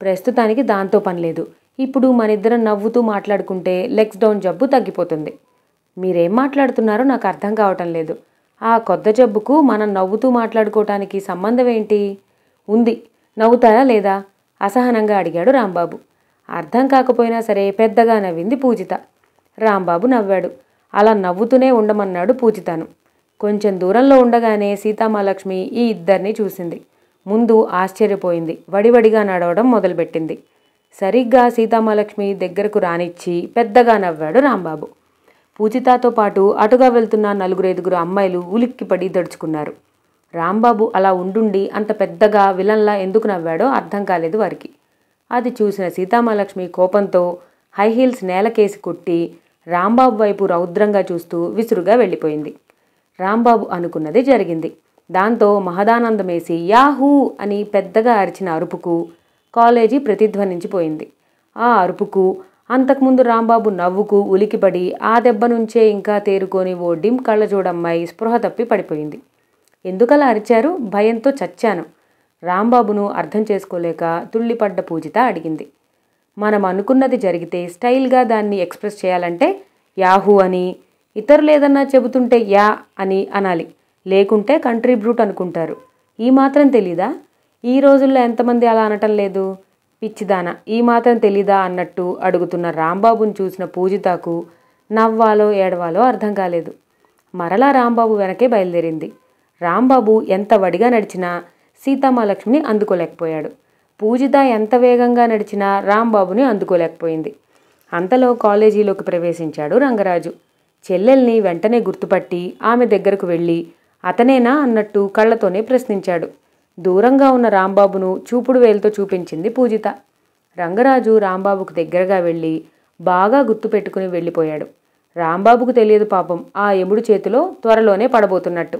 A: ప్రస్తుతానికి దాంతో పనిలేదు. ఇప్పుడు మనిద్దరం నవ్వుతూ మాట్లాడుకుంటే లెగ్స్ డౌన్ జబ్బు తగ్గిపోతుంది. మీరేం మాట్లాడుతున్నారో నాకు అర్థం కావటం లేదు. ఆ కొత్త జబ్బుకు మనం నవ్వుతూ మాట్లాడుకోవటానికి సంబంధం ఏంటి? ఉంది, నవ్వుతారా లేదా? అసహనంగా అడిగాడు రాంబాబు. అర్థం కాకపోయినా సరే పెద్దగా నవ్వింది పూజిత. రాంబాబు నవ్వాడు. అలా నవ్వుతూనే ఉండమన్నాడు పూజితను. కొంచెం దూరంలో ఉండగానే సీతామహాలక్ష్మి ఈ ఇద్దరిని చూసింది. ముందు ఆశ్చర్యపోయింది, వడివడిగా నడవడం మొదలుపెట్టింది. సరిగ్గా సీతామహాలక్ష్మి దగ్గరకు రానిచ్చి పెద్దగా నవ్వాడు రాంబాబు. పూజితతో పాటు అటుగా వెళ్తున్న 4-5 అమ్మాయిలు ఉలిక్కిపడి దడుచుకున్నారు. రాంబాబు అలా ఉండుండి అంత పెద్దగా విలన్లా ఎందుకు నవ్వాడో అర్థం కాలేదు వారికి. అది చూసిన సీతామహాలక్ష్మి కోపంతో హైహీల్స్ నేలకేసి కొట్టి రాంబాబు వైపు రౌద్రంగా చూస్తూ విసురుగా వెళ్ళిపోయింది. రాంబాబు అనుకున్నది జరిగింది. దాంతో మహదానందమేసి యాహూ అని పెద్దగా అరిచిన అరుపుకు కాలేజీ ప్రతిధ్వనించిపోయింది. ఆ అరుపుకు, అంతకుముందు రాంబాబు నవ్వుకు ఉలికిపడి ఆ దెబ్బ నుంచే ఇంకా తేరుకొని ఓ డిమ్ కళ్ళజోడమ్మాయి స్పృహ తప్పి పడిపోయింది. ఎందుకలా అరిచారు? భయంతో చచ్చాను. రాంబాబును అర్థం చేసుకోలేక తుళ్ళిపడ్డ పూజిత అడిగింది. మనం అనుకున్నది జరిగితే స్టైల్గా దాన్ని ఎక్స్ప్రెస్ చేయాలంటే యాహూ అని, ఇతరులేదన్నా చెబుతుంటే యా అని అనాలి, లేకుంటే కంట్రీ బ్రూట్ అనుకుంటారు. ఈ మాత్రం తెలీదా? ఈ రోజుల్లో ఎంతమంది అలా అనటం లేదు? పిచ్చిదానా, ఈ మాత్రం తెలీదా అన్నట్టు అడుగుతున్న రాంబాబుని చూసిన పూజితకు నవ్వాలో ఏడవాలో అర్థం కాలేదు. మరలా రాంబాబు వెనకే బయలుదేరింది. రాంబాబు ఎంత వడిగా నడిచినా సీతామహాలక్ష్మిని అందుకోలేకపోయాడు. పూజిత ఎంత వేగంగా నడిచినా రాంబాబుని అందుకోలేకపోయింది. అంతలో కాలేజీలోకి ప్రవేశించాడు రంగరాజు. చెల్లెల్ని వెంటనే గుర్తుపట్టి ఆమె దగ్గరకు వెళ్ళి అతనేనా అన్నట్టు కళ్ళతోనే ప్రశ్నించాడు. దూరంగా ఉన్న రాంబాబును చూపుడు వేలుతో చూపించింది పూజిత. రంగరాజు రాంబాబుకు దగ్గరగా వెళ్ళి బాగా గుర్తుపెట్టుకుని వెళ్ళిపోయాడు. రాంబాబుకు తెలియదు పాపం, ఆ యముడి చేతిలో త్వరలోనే పడబోతున్నట్టు.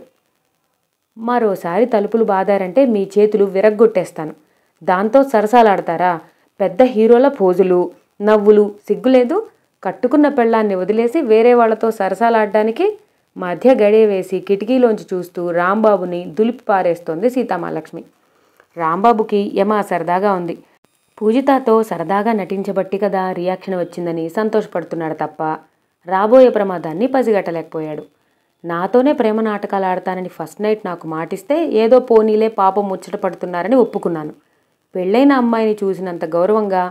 A: మరోసారి తలుపులు బాదారంటే మీ చేతులు విరగ్గొట్టేస్తాను. దాంతో సరసాలాడతారా? పెద్ద హీరోల పోజులు, నవ్వులు, సిగ్గులేదు? కట్టుకున్న పెళ్ళాన్ని వదిలేసి వేరే వాళ్లతో సరసాలాడడానికి? మధ్య గడియ వేసి కిటికీలోంచి చూస్తూ రాంబాబుని దులిపి పారేస్తోంది సీతామహాలక్ష్మి. రాంబాబుకి యమా సరదాగా ఉంది. పూజితతో సరదాగా నటించబట్టి కదా రియాక్షన్ వచ్చిందని సంతోషపడుతున్నాడు తప్ప రాబోయే ప్రమాదాన్ని పసిగట్టలేకపోయాడు. నాతోనే ప్రేమ నాటకాలు ఆడతానని ఫస్ట్ నైట్ నాకు మాటిస్తే ఏదో పోనీలే పాపం ముచ్చట పడుతున్నారని ఒప్పుకున్నాను. పెళ్ళైన అమ్మాయిని చూసినంత గౌరవంగా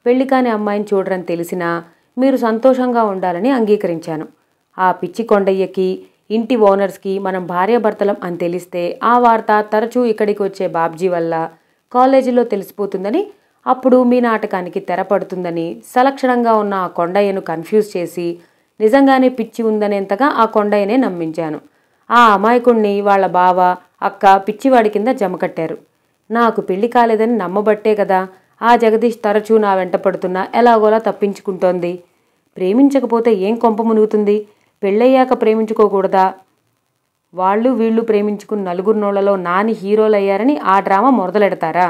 A: పెళ్లి కాని అమ్మాయిని చూడరని తెలిసినా మీరు సంతోషంగా ఉండాలని అంగీకరించాను. ఆ పిచ్చి కొండయ్యకి, ఇంటి ఓనర్స్కి మనం భార్యాభర్తలం అని తెలిస్తే ఆ వార్త తరచూ ఇక్కడికి వచ్చే బాబ్జీ వల్ల కాలేజీలో తెలిసిపోతుందని, అప్పుడు మీ నాటకానికి తెరపడుతుందని సలక్షణంగా ఉన్న ఆ కొండయ్యను కన్ఫ్యూజ్ చేసి నిజంగానే పిచ్చి ఉందనేంతగా ఆ కొండయ్యనే నమ్మించాను. ఆ అమాయకుణ్ణి వాళ్ళ బావ, అక్క పిచ్చివాడి కింద జమకట్టారు. నాకు పెళ్లి కాలేదని నమ్మబట్టే కదా ఆ జగదీష్ తరచూ నా వెంట పడుతున్నా ఎలాగోలా తప్పించుకుంటోంది. ప్రేమించకపోతే ఏం కొంప మునుగుతుంది? పెళ్ళయ్యాక ప్రేమించుకోకూడదా? వాళ్ళు వీళ్ళు ప్రేమించుకుని నలుగురినోళ్లలో నాని హీరోలయ్యారని ఆ డ్రామా మొదలెడతారా?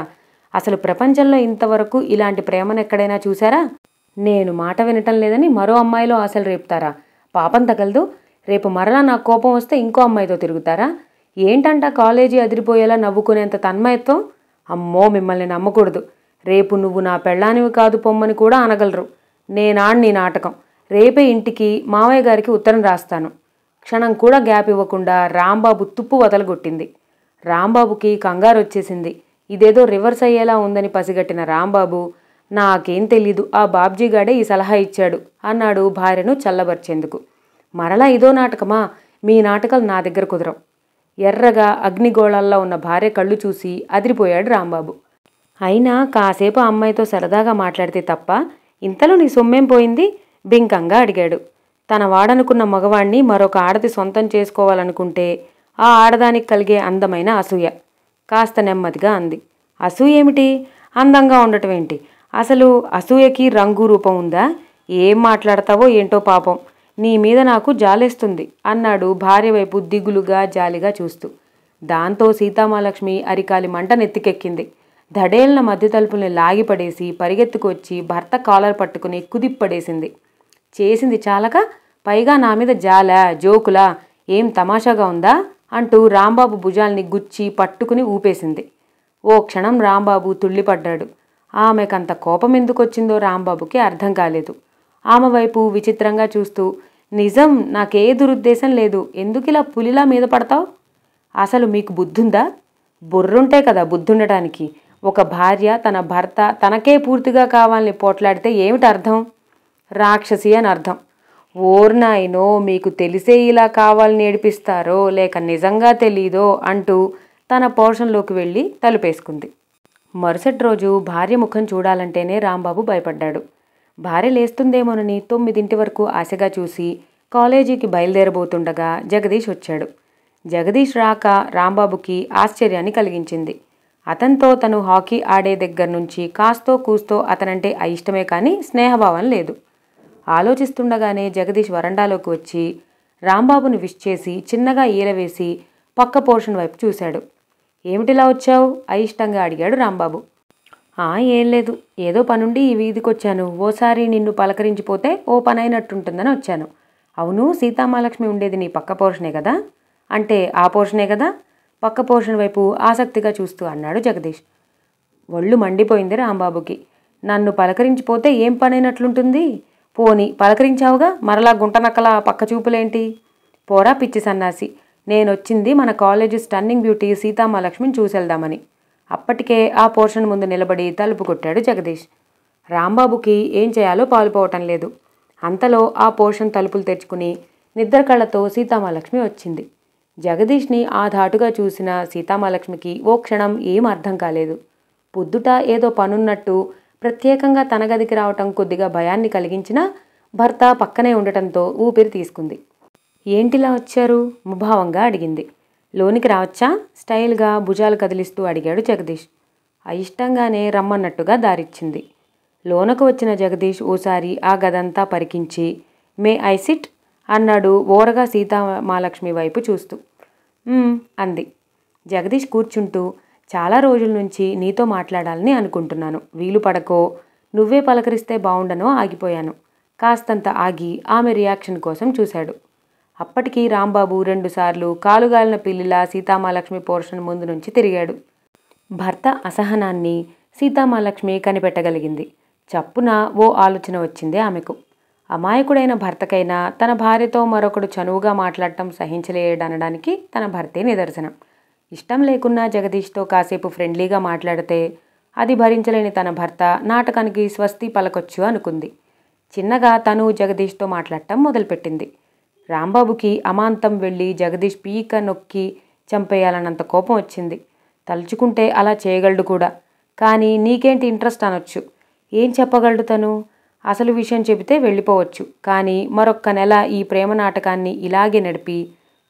A: అసలు ప్రపంచంలో ఇంతవరకు ఇలాంటి ప్రేమనెక్కడైనా చూశారా? నేను మాట వినటం లేదని మరో అమ్మాయిలో ఆశలు రేపుతారా? పాపం తగలదు. రేపు మరలా నాకు కోపం వస్తే ఇంకో అమ్మాయితో తిరుగుతారా? ఏంటంట కాలేజీ అదిరిపోయేలా నవ్వుకునేంత తన్మయత్వం? అమ్మో, మిమ్మల్ని నమ్మకూడదు. రేపు నువ్వు నా పెళ్ళానివి కాదు పొమ్మని కూడా అనగలరు. నేనాణ్ణి నాటకం. రేపే ఇంటికి మావయ్య గారికి ఉత్తరం రాస్తాను. క్షణం కూడా గ్యాప్ ఇవ్వకుండా రాంబాబు తుప్పు వదలగొట్టింది. రాంబాబుకి కంగారు వచ్చేసింది. ఇదేదో రివర్స్ అయ్యేలా ఉందని పసిగట్టిన రాంబాబు, నాకేం తెలీదు, ఆ బాబ్జీగాడే ఈ సలహా ఇచ్చాడు అన్నాడు భార్యను చల్లబర్చేందుకు. మరలా ఇదో నాటకమా? మీ నాటకాలు నా దగ్గర కుదరం. ఎర్రగా అగ్నిగోళాల్లో ఉన్న భార్య కళ్ళు చూసి అదిరిపోయాడు రాంబాబు. అయినా కాసేపు అమ్మాయితో సరదాగా మాట్లాడితే తప్ప ఇంతలో నీ సొమ్మేం పోయింది? బింకంగా అడిగాడు. తన వాడనుకున్న మగవాణ్ణి మరొక ఆడది సొంతం చేసుకోవాలనుకుంటే ఆ ఆడదానికి కలిగే అందమైన అసూయ. కాస్త నెమ్మదిగా అంది. అసూయేమిటి? అందంగా ఉండటం ఏంటి? అసలు అసూయకి రంగు రూపం ఉందా? ఏం మాట్లాడతావో ఏంటో పాపం, నీ మీద నాకు జాలేస్తుంది అన్నాడు భార్య వైపు దిగులుగా జాలిగా చూస్తూ. దాంతో సీతామహాలక్ష్మి అరికాలి మంట నెత్తికెక్కింది. ధడేళ్ల మధ్య తలుపుల్ని లాగిపడేసి పరిగెత్తుకు వచ్చి భర్త కాలర్ పట్టుకుని కుదిప్పడేసింది. చేసింది చాలక పైగా నా మీద జాలా, జోకులా, ఏం తమాషాగా ఉందా అంటూ రాంబాబు భుజాల్ని గుచ్చి పట్టుకుని ఊపేసింది. ఓ క్షణం రాంబాబు తుళ్ళిపడ్డాడు. ఆమెకంత కోపం ఎందుకొచ్చిందో రాంబాబుకి అర్థం కాలేదు. ఆమె వైపు విచిత్రంగా చూస్తూ, నిజం, నాకే దురుద్దేశం లేదు, ఎందుకిలా పులిలా మీద పడతావు? అసలు మీకు బుద్ధుందా? బుర్రుంటే కదా బుద్ధుండటానికి. ఒక భార్య తన భర్త తనకే పూర్తిగా కావాలని పోట్లాడితే ఏమిటి అర్థం? రాక్షసి అని అర్థం. ఓర్నాయనో, మీకు తెలిసే ఇలా కావాలని ఏడిపిస్తారో లేక నిజంగా తెలీదో అంటూ తన పోర్షన్లోకి వెళ్ళి తలుపేసుకుంది. మరుసటి రోజు భార్య ముఖం చూడాలంటేనే రాంబాబు భయపడ్డాడు. భార్య లేస్తుందేమోనని 9 వరకు ఆశగా చూసి కాలేజీకి బయలుదేరబోతుండగా జగదీష్ వచ్చాడు. జగదీష్ రాక రాంబాబుకి ఆశ్చర్యాన్ని కలిగించింది. అతనితో తను హాకీ ఆడే దగ్గర నుంచి కాస్తో కూస్తో అతనంటే అయిష్టమే కానీ స్నేహభావం లేదు. ఆలోచిస్తుండగానే జగదీష్ వరండాలోకి వచ్చి రాంబాబుని విష్ చేసి చిన్నగా ఈలవేసి పక్క పోర్షన్ వైపు చూశాడు. ఏమిటిలా వచ్చావు? అయిష్టంగా అడిగాడు రాంబాబు. ఏం లేదు, ఏదో పనుండి ఈ వీధికొచ్చాను. ఓసారి నిన్ను పలకరించిపోతే ఓ పనైనట్టుంటుందని వచ్చాను. అవును, సీతామహాలక్ష్మి ఉండేది నీ పక్క పోర్షనే కదా? అంటే ఆ పోర్షనే కదా? పక్క పోర్షన్ వైపు ఆసక్తిగా చూస్తూ అన్నాడు జగదీష్. ఒళ్ళు మండిపోయింది రాంబాబుకి. నన్ను పలకరించిపోతే ఏం పనైనట్లుంటుంది? పోని పలకరించావుగా, మరలా గుంటనక్కల పక్క చూపులేంటి? పోరా పిచ్చి సన్నాసి, నేనొచ్చింది మన కాలేజీ స్టన్నింగ్ బ్యూటీ సీతామహాలక్ష్మిని చూసేద్దామని. అప్పటికే ఆ పోర్షన్ ముందు నిలబడి తలుపు కొట్టాడు జగదీష్. రాంబాబుకి ఏం చేయాలో పాలుపోవటం లేదు. అంతలో ఆ పోర్షన్ తలుపులు తెరుచుకుని నిద్ర కళ్ళతో సీతామహాలక్ష్మి వచ్చింది. జగదీష్ని ఆ ధాటుగా చూసిన సీతామహాలక్ష్మికి ఓ క్షణం ఏం అర్థం కాలేదు. పొద్దుట ఏదో పనున్నట్టు ప్రత్యేకంగా తన గదికి రావటం కొద్దిగా భయాన్ని కలిగించినా భర్త పక్కనే ఉండటంతో ఊపిరి తీసుకుంది. ఏంటిలా వచ్చారు? ముభావంగా అడిగింది. లోనికి రావచ్చా? స్టైల్గా భుజాలు కదిలిస్తూ అడిగాడు జగదీష్. అయిష్టంగానే రమ్మన్నట్టుగా దారిచ్చింది. లోనకు వచ్చిన జగదీష్ ఓసారి ఆ గదంతా పరికించి మే ఐ సిట్ అన్నాడు ఓరగా సీతామహాలక్ష్మి వైపు చూస్తూ. అంది. జగదీష్ కూర్చుంటూ, చాలా రోజుల నుంచి నీతో మాట్లాడాలని అనుకుంటున్నాను. వీలు పడకో, నువ్వే పలకరిస్తే బావుండనో ఆగిపోయాను. కాస్తంత ఆగి ఆమె రియాక్షన్ కోసం చూశాడు. అప్పటికి రాంబాబు 2 సార్లు కాలుగాలిన పిల్లిలా సీతామహాలక్ష్మి పోర్షన్ ముందు నుంచి తిరిగాడు. భర్త అసహనాన్ని సీతామహాలక్ష్మి కనిపెట్టగలిగింది. చప్పున ఓ ఆలోచన వచ్చింది ఆమెకు. అమాయకుడైన భర్తకైనా తన భార్యతో మరొకడు చనువుగా మాట్లాడటం సహించలేడనడానికి తన భర్తే నిదర్శనం. ఇష్టం లేకున్నా జగదీష్తో కాసేపు ఫ్రెండ్లీగా మాట్లాడితే అది భరించలేని తన భర్త నాటకానికి స్వస్తి పలకొచ్చు అనుకుంది. చిన్నగా తను జగదీష్తో మాట్లాడటం మొదలుపెట్టింది. రాంబాబుకి అమాంతం వెళ్ళి జగదీష్ పీక నొక్కి చంపేయాలన్నంత కోపం వచ్చింది. తలుచుకుంటే అలా చేయగలడు కూడా. కానీ నీకేంటి ఇంట్రెస్ట్ అనొచ్చు. ఏం చెప్పగలడు తను? అసలు విషయం చెబితే వెళ్ళిపోవచ్చు. కానీ మరొక్క నెల ఈ ప్రేమ నాటకాన్ని ఇలాగే నడిపి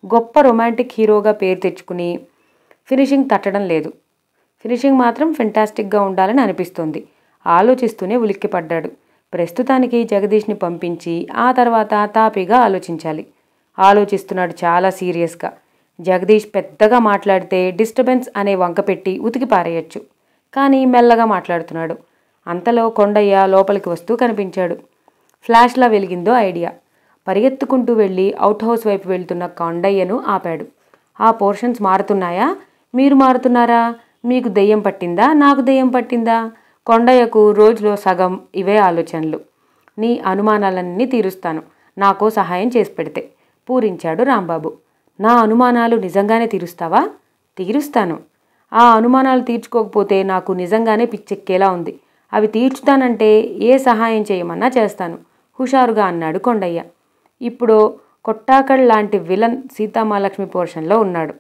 A: గొప్ప రొమాంటిక్ హీరోగా పేరు తెచ్చుకుని ఫినిషింగ్ తట్టడం లేదు. ఫినిషింగ్ మాత్రం ఫెంటాస్టిక్గా ఉండాలని అనిపిస్తోంది. ఆలోచిస్తూనే ఉలిక్కిపడ్డాడు. ప్రస్తుతానికి జగదీష్ని పంపించి ఆ తర్వాత తాపీగా ఆలోచించాలి. ఆలోచిస్తున్నాడు చాలా సీరియస్గా. జగదీష్ పెద్దగా మాట్లాడితే డిస్టర్బెన్స్ అనే వంక పెట్టి ఉతికి పారేయచ్చు. కానీ మెల్లగా మాట్లాడుతున్నాడు. అంతలో కొండయ్య లోపలికి వస్తూ కనిపించాడు. ఫ్లాష్లా వెలిగిందో ఐడియా. పరిగెత్తుకుంటూ వెళ్ళి అవుట్ హౌస్ వైపు వెళ్తున్న కొండయ్యను ఆపాడు. ఆ పోర్షన్స్ మారుతున్నాయా? మీరు మారుతున్నారా? మీకు దెయ్యం పట్టిందా? నాకు దెయ్యం పట్టిందా? కొండయ్యకు రోజులో సగం ఇవే ఆలోచనలు. నీ అనుమానాలన్నీ తీరుస్తాను, నాకో సహాయం చేసి పెడితే పూరించాడు రాంబాబు. నా అనుమానాలు నిజంగానే తీరుస్తావా? తీరుస్తాను. ఆ అనుమానాలు తీర్చుకోకపోతే నాకు నిజంగానే పిచ్చెక్కేలా ఉంది. అవి తీర్చుతానంటే ఏ సహాయం చేయమన్నా చేస్తాను హుషారుగా అన్నాడు కొండయ్య. ఇప్పుడు కొట్టాకళ్ లాంటి విలన్ సీతామహాలక్ష్మి పోర్షన్లో ఉన్నాడు.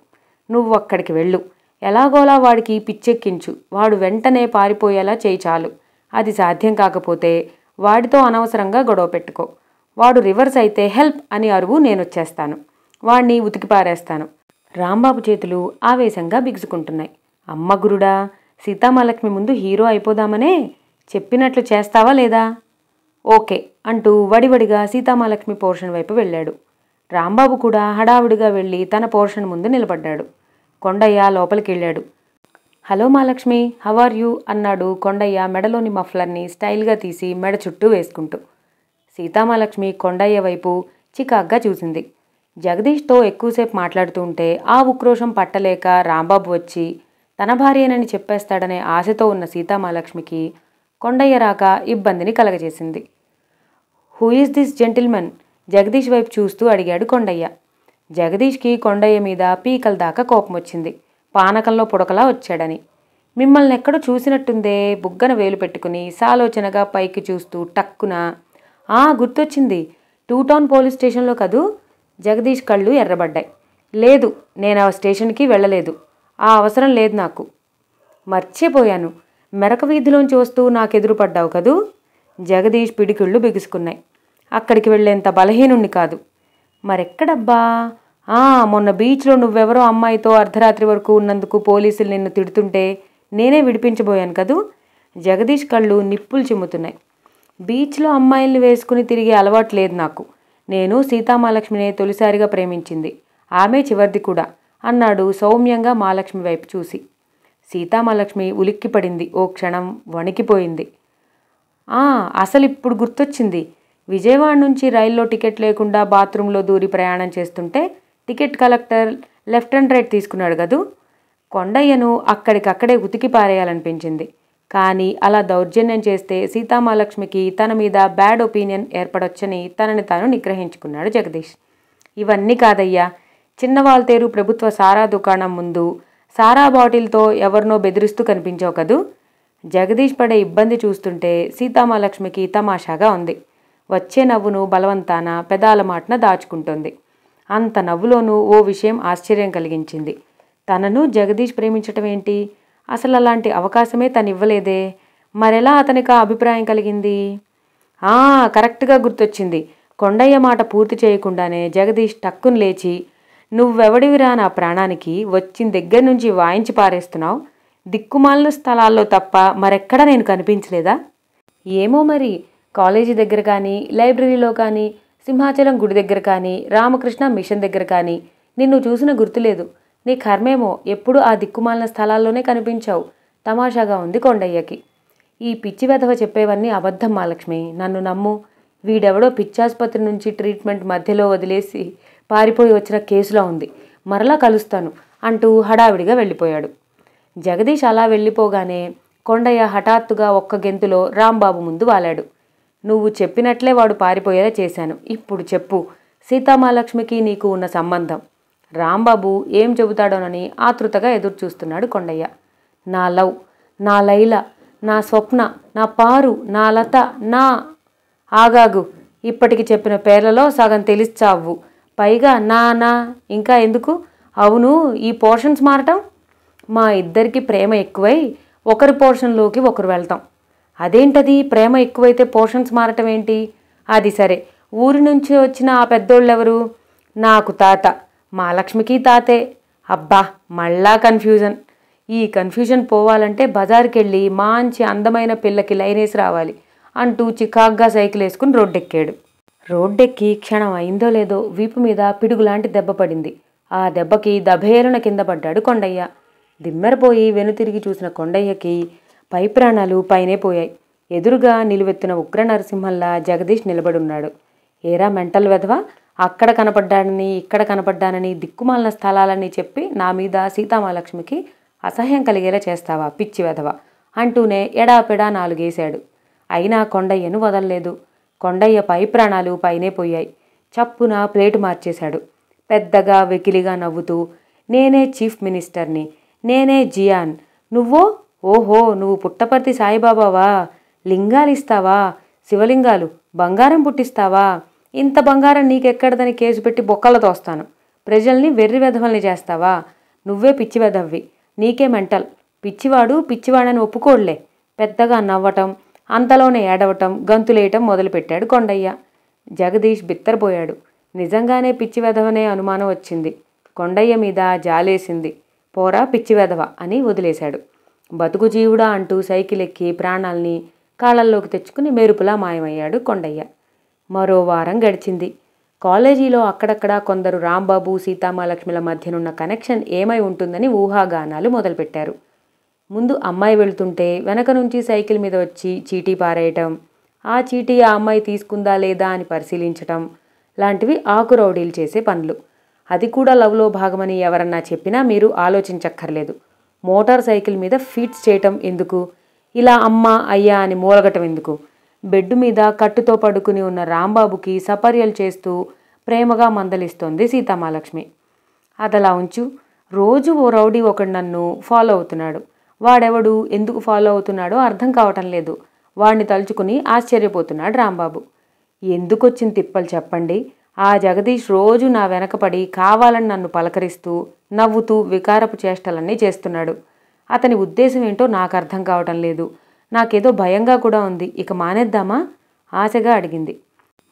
A: నువ్వు అక్కడికి వెళ్ళు. ఎలాగోలా వాడికి పిచ్చెక్కించు. వాడు వెంటనే పారిపోయేలా చేయి చాలు. అది సాధ్యం కాకపోతే వాడితో అనవసరంగా గొడవ పెట్టుకో. వాడు రివర్స్ అయితే హెల్ప్ అని అరువు, నేనొచ్చేస్తాను. వాణ్ణి ఉతికిపారేస్తాను. రాంబాబు చేతులు ఆవేశంగా బిగుసుకుంటున్నాయి. అమ్మ గురుడా, సీతామహాలక్ష్మి ముందు హీరో అయిపోదామనే? చెప్పినట్లు చేస్తావా లేదా? ఓకే అంటూ వడివడిగా సీతామహాలక్ష్మి పోర్షన్ వైపు వెళ్ళాడు. రాంబాబు కూడా హడావుడిగా వెళ్ళి తన పోర్షన్ ముందు నిలబడ్డాడు. కొండయ్య లోపలికి వెళ్ళాడు. Hello Mahalakshmi, how are you అన్నాడు కొండయ్య మెడలోని మఫ్లర్ని స్టైల్గా తీసి మెడ చుట్టూ వేసుకుంటూ. సీతామహాలక్ష్మి కొండయ్య వైపు చికాగ్గా చూసింది. జగదీష్తో ఎక్కువసేపు మాట్లాడుతూ ఉంటే ఆ ఉక్రోషం పట్టలేక రాంబాబు వచ్చి తన భార్యనని చెప్పేస్తాడనే ఆశతో ఉన్న సీతామహాలక్ష్మికి కొండయ్య రాక ఇబ్బందిని కలగజేసింది. Who is this gentleman? Jagadish వైపు చూస్తూ అడిగాడు కొండయ్య. జగదీష్కి కొండయ్య మీద పీకల దాకా కోపం వచ్చింది. పానకంలో పుడకలా వచ్చాడని. మిమ్మల్ని ఎక్కడో చూసినట్టుందే బుగ్గన వేలు పెట్టుకుని సాలోచనగా పైకి చూస్తూ టక్కున గుర్తొచ్చింది. 2 టౌన్ పోలీస్ స్టేషన్లో కదూ? జగదీష్ కళ్ళు ఎర్రబడ్డాయి. లేదు, నేను ఆ స్టేషన్కి వెళ్ళలేదు. ఆ అవసరం లేదు నాకు. మర్చిపోయాను. మెరక వీధిలోంచి వస్తూ నాకెదురుపడ్డావు కదూ? జగదీష్ పిడికిళ్ళు బిగుసుకున్నాయి. అక్కడికి వెళ్ళేంత బలహీనుణ్ణి కాదు. మరెక్కడబ్బా? మొన్న బీచ్లో నువ్వెవరో అమ్మాయితో అర్ధరాత్రి వరకు ఉన్నందుకు పోలీసులు నిన్ను తిడుతుంటే నేనే విడిపించబోయాను కదూ? జగదీష్ కళ్ళు నిప్పులు చిమ్ముతున్నాయి. బీచ్లో అమ్మాయిల్ని వేసుకుని తిరిగే అలవాటు లేదు నాకు. నేను సీతామహాలక్ష్మినే తొలిసారిగా ప్రేమించింది. ఆమె చివరిది కూడా అన్నాడు సౌమ్యంగా మహాలక్ష్మి వైపు చూసి. సీతామహాలక్ష్మి ఉలిక్కిపడింది. ఓ క్షణం వణికిపోయింది. అసలిప్పుడు గుర్తొచ్చింది. విజయవాడ నుంచి రైల్లో టికెట్ లేకుండా బాత్రూంలో దూరి ప్రయాణం చేస్తుంటే ticket collector left and right తీసుకున్నాడు కదూ? కొండయ్యను అక్కడికక్కడే ఉతికి పారేయాలనిపించింది. కానీ అలా దౌర్జన్యం చేస్తే సీతామహాలక్ష్మికి తన మీద బ్యాడ్ ఒపీనియన్ ఏర్పడొచ్చని తనని తాను నిగ్రహించుకున్నాడు జగదీష్. ఇవన్నీ కాదయ్యా, చిన్నవాల్తేరు ప్రభుత్వ సారా దుకాణం ముందు సారా బాటిల్తో ఎవరినో బెదిరిస్తూ కనిపించావు కదూ? జగదీష్ పడే ఇబ్బంది చూస్తుంటే సీతామహాలక్ష్మికి తమాషాగా ఉంది. వచ్చే నవ్వును బలవంతాన పెదాల మాటన దాచుకుంటోంది. అంత నవ్వులోనూ ఓ విషయం ఆశ్చర్యం కలిగించింది. తనను జగదీష్ ప్రేమించటం ఏంటి? అసలు అలాంటి అవకాశమే తను ఇవ్వలేదే. మరెలా అతనికి ఆ అభిప్రాయం కలిగింది? కరెక్ట్గా గుర్తొచ్చింది. కొండయ్య మాట పూర్తి చేయకుండానే జగదీష్ టక్కున లేచి, నువ్వెవడివిరా నా ప్రాణానికి, వచ్చిన దగ్గర నుంచి వాయించి పారేస్తున్నావు. దిక్కుమాలిన స్థలాల్లో తప్ప మరెక్కడా నేను కనిపించలేదా? ఏమో మరి, కాలేజీ దగ్గర కానీ, లైబ్రరీలో కానీ, సింహాచలం గుడి దగ్గర కానీ, రామకృష్ణ మిషన్ దగ్గర కానీ నిన్ను చూసిన గుర్తులేదు. నీ కర్మేమో ఎప్పుడు ఆ దిక్కుమాలిన స్థలాల్లోనే కనిపించావు. తమాషాగా ఉంది కొండయ్యకి. ఈ పిచ్చి వెధవ చెప్పేవన్నీ అబద్ధం మహాలక్ష్మి, నన్ను నమ్ము. వీడెవడో పిచ్చాసుపత్రి నుంచి ట్రీట్మెంట్ మధ్యలో వదిలేసి పారిపోయి వచ్చిన కేసులో ఉంది. మరలా కలుస్తాను అంటూ హడావిడిగా వెళ్ళిపోయాడు. జగదీష్ అలా వెళ్ళిపోగానే కొండయ్య హఠాత్తుగా ఒక్క గెంతులో రాంబాబు ముందు వాలాడు. నువ్వు చెప్పినట్లే వాడు పారిపోయేలా చేశాను. ఇప్పుడు చెప్పు, సీతామహాలక్ష్మికి నీకు ఉన్న సంబంధం. రాంబాబు ఏం చెబుతాడోనని ఆతృతగా ఎదురుచూస్తున్నాడు కొండయ్య. నా లవ్, నా లైల, నా స్వప్న, నా పారు, నా లత, నా... ఆగాగు, ఇప్పటికి చెప్పిన పేర్లలో సగం తెలిసిచావు. పైగా నా ఇంకా ఎందుకు? అవును, ఈ పోర్షన్స్ మారటం? మా ఇద్దరికి ప్రేమ ఎక్కువై ఒకరి పోర్షన్లోకి ఒకరు వెళ్తాం. అదేంటది, ప్రేమ ఎక్కువైతే పోర్షన్స్ మారటం ఏంటి? అది సరే, ఊరి నుంచి వచ్చిన ఆ పెద్దోళ్ళెవరు? నాకు తాత, మా లక్ష్మికి తాతే. అబ్బా, మళ్ళా కన్ఫ్యూజన్. ఈ కన్ఫ్యూజన్ పోవాలంటే బజార్కెళ్ళి మంచి అందమైన పిల్లకి లైనేసి రావాలి అంటూ చికాగ్గా సైకిల్ వేసుకుని రోడ్డెక్కాడు. రోడ్డెక్కి క్షణం అయిందో లేదో వీపు మీద పిడుగులాంటి దెబ్బ పడింది. ఆ దెబ్బకి దభేరున కింద పడ్డాడు కొండయ్య. దిమ్మెరపోయి వెనుతిరిగి చూసిన కొండయ్యకి పై ప్రాణాలు పైనే పోయాయి. ఎదురుగా నిలువెత్తిన ఉగ్ర నరసింహంలా జగదీష్ నిలబడున్నాడు. ఏరా మెంటల్ వెధవ, అక్కడ కనపడ్డానని ఇక్కడ కనపడ్డానని దిక్కుమాలిన స్థలాలని చెప్పి నా మీద సీతామహాలక్ష్మికి అసహ్యం కలిగేలా చేస్తావా పిచ్చి వెధవ అంటూనే ఎడాపెడా నాలుగేశాడు. అయినా కొండయ్యను వదల్లేదు. కొండయ్య పై ప్రాణాలు పైనే పోయాయి. చప్పున ప్లేటు మార్చేశాడు. పెద్దగా వెకిలిగా నవ్వుతూ, నేనే చీఫ్ మినిస్టర్ని, నేనే జియాన్, నువ్వో? ఓహో, నువ్వు పుట్టపర్తి సాయిబాబావా? లింగాలిస్తావా? శివలింగాలు, బంగారం పుట్టిస్తావా? ఇంత బంగారం నీకెక్కడదని కేసు పెట్టి బొక్కలు తోస్తాను. ప్రజల్ని వెర్రి వెధవల్ని చేస్తావా? నువ్వే పిచ్చి వెధవ్వి, నీకే మెంటల్. పిచ్చివాడు పిచ్చివాడని ఒప్పుకోడ్లే. పెద్దగా నవ్వటం, అంతలోనే ఏడవటం, గంతులేయటం మొదలుపెట్టాడు కొండయ్య. జగదీష్ బిత్తరపోయాడు. నిజంగానే పిచ్చి వెధవనే అనుమానం వచ్చింది. కొండయ్య మీద జాలేసింది. పోరా పిచ్చి వెధవ అని వదిలేశాడు. బతుకు జీవుడా అంటూ సైకిల్ ఎక్కి ప్రాణాల్ని కాళ్ళల్లోకి తెచ్చుకుని మెరుపులా మాయమయ్యాడు కొండయ్య. మరో వారం గడిచింది. కాలేజీలో అక్కడక్కడా కొందరు రాంబాబు సీతామహాలక్ష్మిల మధ్యనున్న కనెక్షన్ ఏమై ఉంటుందని ఊహాగానాలు మొదలుపెట్టారు. ముందు అమ్మాయి వెళుతుంటే వెనక నుంచి సైకిల్ మీద వచ్చి చీటీ పారేయటం, ఆ చీటీ ఆ అమ్మాయి తీసుకుందా లేదా అని పరిశీలించటం లాంటివి ఆకురౌడీలు చేసే పనులు. అది కూడా లవ్లో భాగమని ఎవరన్నా చెప్పినా మీరు ఆలోచించక్కర్లేదు. మోటార్ సైకిల్ మీద ఫీట్స్ చేయటం ఎందుకు? ఇలా అమ్మ అయ్యా అని మూలగటం ఎందుకు? బెడ్డు మీద కట్టుతో పడుకుని ఉన్న రాంబాబుకి సపర్యలు చేస్తూ ప్రేమగా మందలిస్తోంది సీతామహాలక్ష్మి. అదలా ఉంచు. రోజు ఓ రౌడీ ఒకడు నన్ను ఫాలో అవుతున్నాడు. వాడెవడు, ఎందుకు ఫాలో అవుతున్నాడో అర్థం కావటం లేదు. వాడిని తలుచుకుని ఆశ్చర్యపోతున్నాడు రాంబాబు. ఎందుకొచ్చిన తిప్పలు చెప్పండి. ఆ జగదీష్ రోజు నా వెనకపడి కావాలని నన్ను పలకరిస్తూ నవ్వుతూ వికారపు చేష్టలన్నీ చేస్తున్నాడు. అతని ఉద్దేశం ఏంటో నాకు అర్థం కావటం లేదు. నాకేదో భయంగా కూడా ఉంది. ఇక మానేద్దామా? ఆశగా అడిగింది.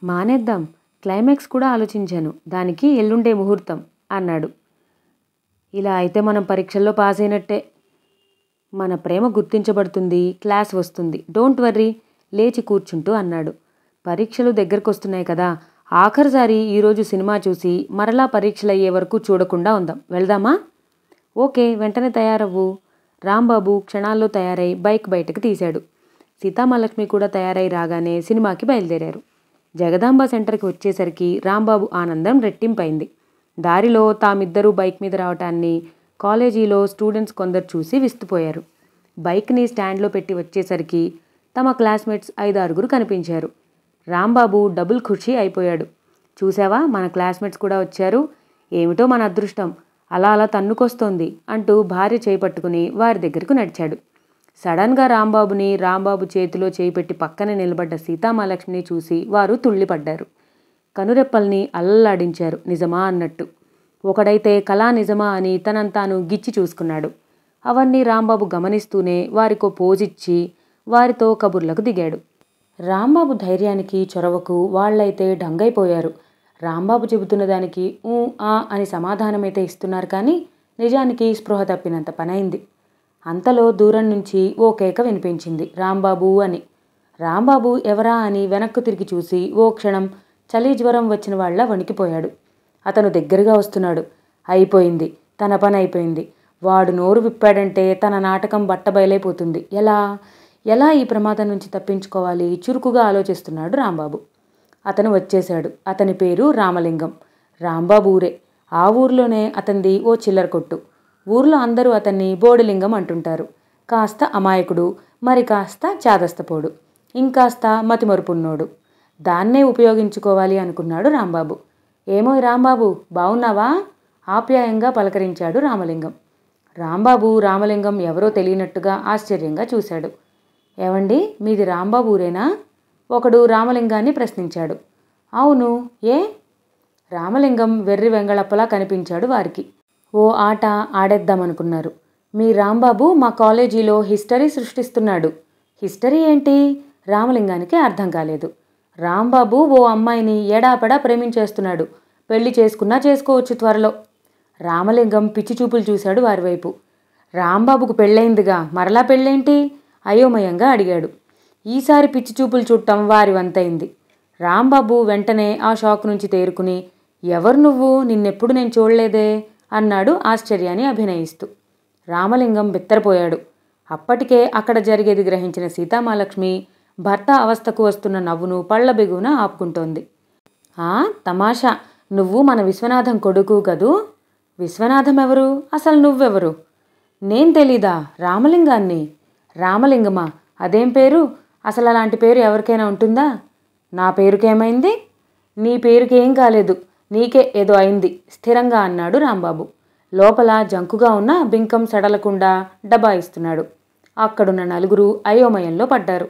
A: మానేద్దాం, క్లైమాక్స్ కూడా ఆలోచించాను. దానికి ఎల్లుండే ముహూర్తం అన్నాడు. ఇలా అయితే మనం పరీక్షల్లో పాస్ అయినట్టే. మన ప్రేమ గుర్తించబడుతుంది, క్లాస్ వస్తుంది. డోంట్ వర్రీ లేచి కూర్చుంటూ అన్నాడు. పరీక్షలు దగ్గరకొస్తున్నాయి కదా, ఆఖరిసారి ఈరోజు సినిమా చూసి మరలా పరీక్షలు అయ్యే వరకు చూడకుండా ఉందాం. వెళ్దామా? ఓకే, వెంటనే తయారవ్వు. రాంబాబు క్షణాల్లో తయారై బైక్ బయటకు తీశాడు. సీతామహాలక్ష్మి కూడా తయారై రాగానే సినిమాకి బయలుదేరారు. జగదాంబ సెంటర్కి వచ్చేసరికి రాంబాబు ఆనందం రెట్టింపైంది. దారిలో తామిద్దరూ బైక్ మీద రావటాన్ని కాలేజీలో స్టూడెంట్స్ కొందరు చూసి విస్తుపోయారు. బైక్ని స్టాండ్లో పెట్టి వచ్చేసరికి తమ క్లాస్మేట్స్ 5-6 కనిపించారు. రాంబాబు డబుల్ ఖుషీ అయిపోయాడు. చూసావా, మన క్లాస్మేట్స్ కూడా వచ్చారు. ఏమిటో మన అదృష్టం, అలా అలా తన్నుకొస్తోంది అంటూ భార్య చేపట్టుకుని వారి దగ్గరకు నడిచాడు. సడన్గా రాంబాబు చేతిలో చేయి పెట్టి పక్కనే నిలబడ్డ సీతామహాలక్ష్మిని చూసి వారు తుళ్ళిపడ్డారు. కనురెప్పల్ని అల్లలాడించారు నిజమా అన్నట్టు. ఒకడైతే కళా నిజమా అని తనంతాను గిచ్చి చూసుకున్నాడు. అవన్నీ రాంబాబు గమనిస్తూనే వారికో పోజిచ్చి వారితో కబుర్లకు దిగాడు. రాంబాబు ధైర్యానికి చొరవకు వాళ్ళైతే డంగైపోయారు. రాంబాబు చెబుతున్న దానికి ఊ ఆ అని సమాధానమైతే ఇస్తున్నారు, కానీ నిజానికి స్పృహ తప్పినంత పనైంది. అంతలో దూరం నుంచి ఓ కేక వినిపించింది, రాంబాబు అని. రాంబాబు ఎవరా అని వెనక్కు తిరిగి చూసి ఓ క్షణం చలి జ్వరం వచ్చిన వాళ్ళ వణికిపోయాడు. అతను దగ్గరగా వస్తున్నాడు. అయిపోయింది, తన పని అయిపోయింది. వాడు నోరు విప్పాడంటే తన నాటకం బట్టబయలైపోతుంది. ఎలా ఈ ప్రమాదం నుంచి తప్పించుకోవాలి చురుకుగా ఆలోచిస్తున్నాడు రాంబాబు. అతను వచ్చేశాడు. అతని పేరు రామలింగం. రాంబాబు ఊరే. ఆ ఊర్లోనే అతనిది ఓ చిల్లర కొట్టు. ఊర్లో అందరూ అతన్ని బోడిలింగం అంటుంటారు. కాస్త అమాయకుడు, మరి కాస్త చాదస్తపోడు, ఇంకాస్త మతిమరుపున్నోడు. దాన్నే ఉపయోగించుకోవాలి అనుకున్నాడు రాంబాబు. ఏమో రాంబాబు, బావున్నావా? ఆప్యాయంగా పలకరించాడు రామలింగం. రాంబాబు రామలింగం ఎవరో తెలియనట్టుగా ఆశ్చర్యంగా చూశాడు. ఏవండి, మీది రాంబాబు ఊరేనా? ఒకడు రామలింగాన్ని ప్రశ్నించాడు. అవును, ఏ? రామలింగం వెర్రి వెంగళప్పలా కనిపించాడు వారికి. ఓ ఆట ఆడేద్దామనుకున్నారు. మీ రాంబాబు మా కాలేజీలో హిస్టరీ సృష్టిస్తున్నాడు. హిస్టరీ ఏంటి? రామలింగానికి అర్థం కాలేదు. రాంబాబు ఓ అమ్మాయిని ఎడాపెడా ప్రేమించేస్తున్నాడు. పెళ్లి చేసుకున్నా చేసుకోవచ్చు త్వరలో. రామలింగం పిచ్చి చూపులు చూశాడు వారి వైపు. రాంబాబుకు పెళ్ళయిందిగా, మరలా పెళ్ళేంటి? అయోమయంగా అడిగాడు. ఈసారి పిచ్చి చూపులు చూడటం వారి వంతైంది. రాంబాబు వెంటనే ఆ షాక్ నుంచి తేరుకుని, ఎవరు నువ్వు? నిన్నెప్పుడు నేను చూడలేదే అన్నాడు ఆశ్చర్యాన్ని అభినయిస్తూ. రామలింగం బిత్తరపోయాడు. అప్పటికే అక్కడ జరిగేది గ్రహించిన సీతామహాలక్ష్మి భర్త అవస్థకు వస్తున్న నవ్వును పళ్ల బిగున ఆపుకుంటోంది. తమాషా, నువ్వు మన విశ్వనాథం కొడుకు కదూ? విశ్వనాథం ఎవరు? అసలు నువ్వెవరు? నేను తెలీదా? రామలింగాన్ని. రామలింగమా? అదేం పేరు? అసలు అలాంటి పేరు ఎవరికైనా ఉంటుందా? నా పేరుకేమైంది? నీ పేరుకేం కాలేదు, నీకే ఏదో అయింది స్థిరంగా అన్నాడు రాంబాబు. లోపల జంకుగా ఉన్న బింకం సడలకుండా డబాయిస్తున్నాడు. అక్కడున్న నలుగురు అయోమయంలో పడ్డారు.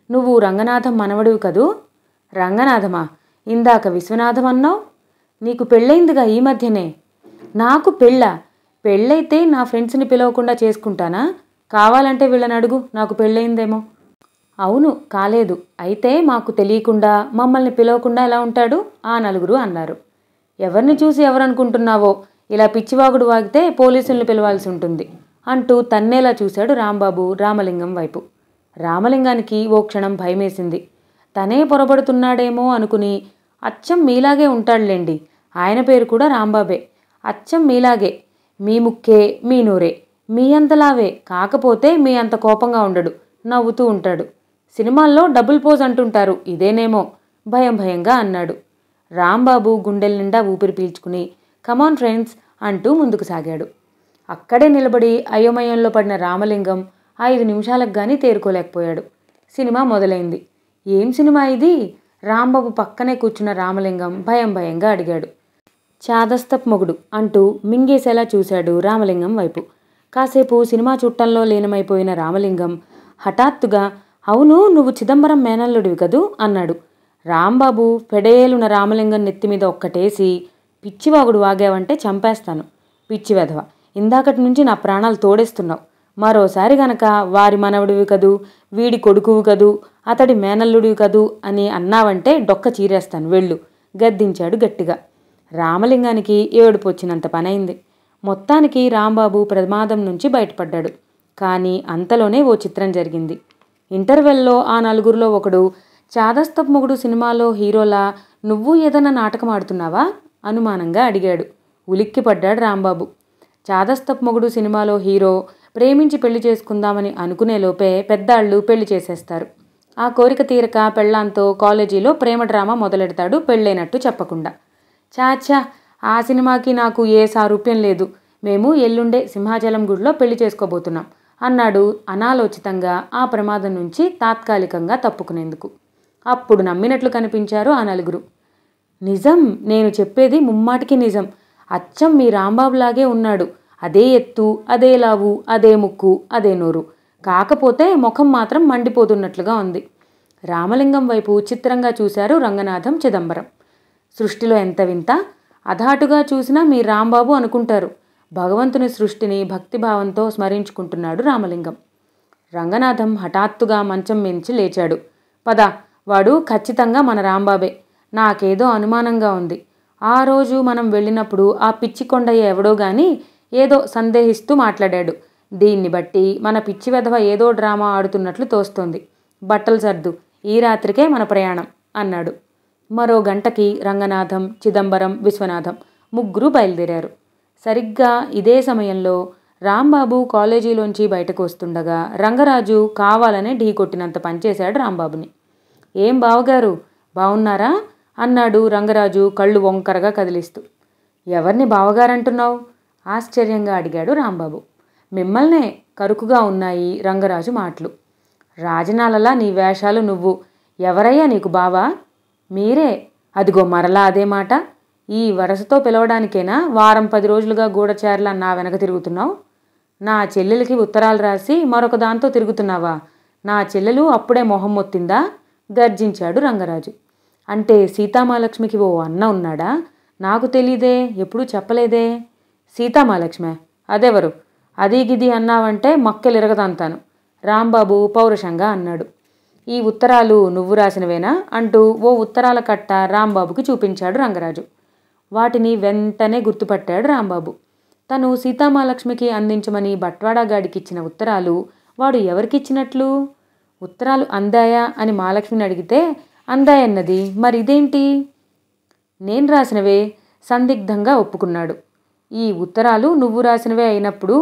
A: నువ్వు రంగనాథం మనవడివి కదూ? రంగనాథమా? ఇందాక విశ్వనాథం అన్నావు. నీకు పెళ్ళయిందిగా ఈ మధ్యనే. నాకు పెళ్ళా? పెళ్ళైతే నా ఫ్రెండ్స్ని పిలవకుండా చేసుకుంటానా? కావాలంటే వీళ్ళని అడుగు, నాకు పెళ్ళయిందేమో. అవును, కాలేదు. అయితే మాకు తెలియకుండా మమ్మల్ని పిలవకుండా ఎలా ఉంటాడు? ఆ నలుగురు అన్నారు. ఎవరిని చూసి ఎవరనుకుంటున్నావో, ఇలా పిచ్చివాగుడు వాగితే పోలీసుల్ని పిలవాల్సి ఉంటుంది అంటూ తన్నేలా చూశాడు రాంబాబు రామలింగం వైపు. రామలింగానికి ఓ క్షణం భయమేసింది. తనే పొరబడుతున్నాడేమో అనుకుని, అచ్చం మీలాగే ఉంటాడులేండి, ఆయన పేరు కూడా రాంబాబే, అచ్చం మీలాగే, మీ ముక్కే మీ నూరే, మీ అంతలావే, కాకపోతే మీ అంత కోపంగా ఉండడు, నవ్వుతూ ఉంటాడు. సినిమాల్లో డబుల్ పోజ్ అంటుంటారు, ఇదేనేమో భయంగా అన్నాడు. రాంబాబు గుండెల నిండా ఊపిరి పీల్చుకుని కమాన్ ఫ్రెండ్స్ అంటూ ముందుకు సాగాడు. అక్కడే నిలబడి అయోమయంలో పడిన రామలింగం 5 నిమిషాలకు గానీ తేరుకోలేకపోయాడు. సినిమా మొదలైంది. ఏం సినిమా ఇది? రాంబాబు పక్కనే కూర్చున్న రామలింగం భయంగా అడిగాడు. చాదస్తప్ మొగుడు అంటూ మింగేసేలా చూశాడు రామలింగం వైపు. కాసేపు సినిమా చుట్టంలో లీనమైపోయిన రామలింగం హఠాత్తుగా, అవును, నువ్వు చిదంబరం మేనల్లుడివి కదూ అన్నాడు. రాంబాబు పెడేలున రామలింగం నెత్తిమీద ఒక్కటేసి, పిచ్చివాగుడు వాగావంటే చంపేస్తాను, పిచ్చి వెధవ, ఇందాకటి నుంచి నా ప్రాణాలు తోడేస్తున్నావు. మరోసారి గనక వారి మనవడివి కదూ, వీడి కొడుకువి కదూ, అతడి మేనల్లుడివి కదూ అని అన్నావంటే డొక్క చీరేస్తాను, వెళ్ళు గద్దించాడు గట్టిగా. రామలింగానికి ఏడుపు వచ్చినంత పనైంది. మొత్తానికి రాంబాబు ప్రమాదం నుంచి బయటపడ్డాడు. కానీ అంతలోనే ఓ చిత్రం జరిగింది. ఇంటర్వెల్లో ఆ నలుగురిలో ఒకడు, చాదస్తప్ మొగుడు సినిమాలో హీరోలా నువ్వు ఏదన్నా నాటకం ఆడుతున్నావా అనుమానంగా అడిగాడు. ఉలిక్కిపడ్డాడు రాంబాబు. చాదస్తప్ మొగుడు సినిమాలో హీరో ప్రేమించి పెళ్లి చేసుకుందామని అనుకునేలోపే పెద్దాళ్ళు పెళ్లి చేసేస్తారు. ఆ కోరిక తీరక పెళ్ళాంతో కాలేజీలో ప్రేమ డ్రామా మొదలెడతాడు పెళ్ళైనట్టు చెప్పకుండా. చాచా, ఆ సినిమాకి నాకు ఏ సారూప్యం లేదు, మేము ఎల్లుండే సింహాచలం గుడిలో పెళ్లి చేసుకోబోతున్నాం అన్నాడు అనాలోచితంగా ఆ ప్రమాదం నుంచి తాత్కాలికంగా తప్పుకునేందుకు. అప్పుడు నమ్మినట్లు కనిపించారు ఆ నలుగురు. నిజం, నేను చెప్పేది ముమ్మాటికి నిజం. అచ్చం మీ రాంబాబులాగే ఉన్నాడు. అదే ఎత్తు, అదే లావు, అదే ముక్కు, అదే నోరు. కాకపోతే ముఖం మాత్రం మండిపోతున్నట్లుగా ఉంది. రామలింగం వైపు చిత్రంగా చూశారు రంగనాథం చిదంబరం. సృష్టిలో ఎంత వింత! అధాటుగా చూసినా మీ రాంబాబు అనుకుంటారు, భగవంతుని సృష్టిని భక్తిభావంతో స్మరించుకుంటున్నాడు రామలింగం. రంగనాథం హఠాత్తుగా మంచం మించి లేచాడు. పద, వాడు ఖచ్చితంగా మన రాంబాబే. నాకేదో అనుమానంగా ఉంది. ఆ రోజు మనం వెళ్ళినప్పుడు ఆ పిచ్చి కొండయ్య ఎవడో గాని ఏదో సందేహిస్తూ మాట్లాడాడు. దీన్ని బట్టి మన పిచ్చి వెధవ ఏదో డ్రామా ఆడుతున్నట్లు తోస్తోంది. బట్టలు సర్దు, ఈ రాత్రికే మన ప్రయాణం అన్నాడు. మరో గంటకి రంగనాథం, చిదంబరం, విశ్వనాథం ముగ్గురు బయలుదేరారు. సరిగ్గా ఇదే సమయంలో రాంబాబు కాలేజీలోంచి బయటకు వస్తుండగా రంగరాజు కావాలనే ఢీ కొట్టినంత పనిచేశాడు రాంబాబుని. ఏం బావగారు, బావున్నారా అన్నాడు రంగరాజు కళ్ళు వంకరగా కదిలిస్తూ. ఎవరిని బావగారంటున్నావు ఆశ్చర్యంగా అడిగాడు రాంబాబు. మిమ్మల్నే, కరుకుగా ఉన్నాయి రంగరాజు మాటలు. రాజనాలలా నీ వేషాలు నువ్వు. ఎవరయ్యా నీకు బావా? మీరే. అదిగో మరలా అదే మాట. ఈ వరసతో పిలవడానికేనా వారం 10 రోజులుగా గూఢచారులా నా వెనక తిరుగుతున్నావు? నా చెల్లెలకి ఉత్తరాలు రాసి మరొక దాంతో తిరుగుతున్నావా? నా చెల్లెలు అప్పుడే మొహం మొత్తిందా? గర్జించాడు రంగరాజు. అంటే సీతామహాలక్ష్మికి ఓ అన్న ఉన్నాడా? నాకు తెలీదే, ఎప్పుడూ చెప్పలేదే. సీతామహాలక్ష్మే? అదెవరు? అది గిది అన్నావంటే మక్కెలిరగదంతాను రాంబాబు పౌరుషంగా అన్నాడు. ఈ ఉత్తరాలు నువ్వు రాసినవేనా అంటూ ఓ ఉత్తరాల కట్ట రాంబాబుకి చూపించాడు రంగరాజు. వాటిని వెంటనే గుర్తుపట్టాడు రాంబాబు. తను సీతామహాలక్ష్మికి అందించమని బట్వాడాగాడికిచ్చిన ఉత్తరాలు వాడు ఎవరికిచ్చినట్లు? ఉత్తరాలు అందాయా అని మహాలక్ష్మిని అడిగితే అందాయన్నది. మరి ఇదేంటి? నేను రాసినవే సందిగ్ధంగా ఒప్పుకున్నాడు. ఈ ఉత్తరాలు నువ్వు రాసినవే అయినప్పుడు,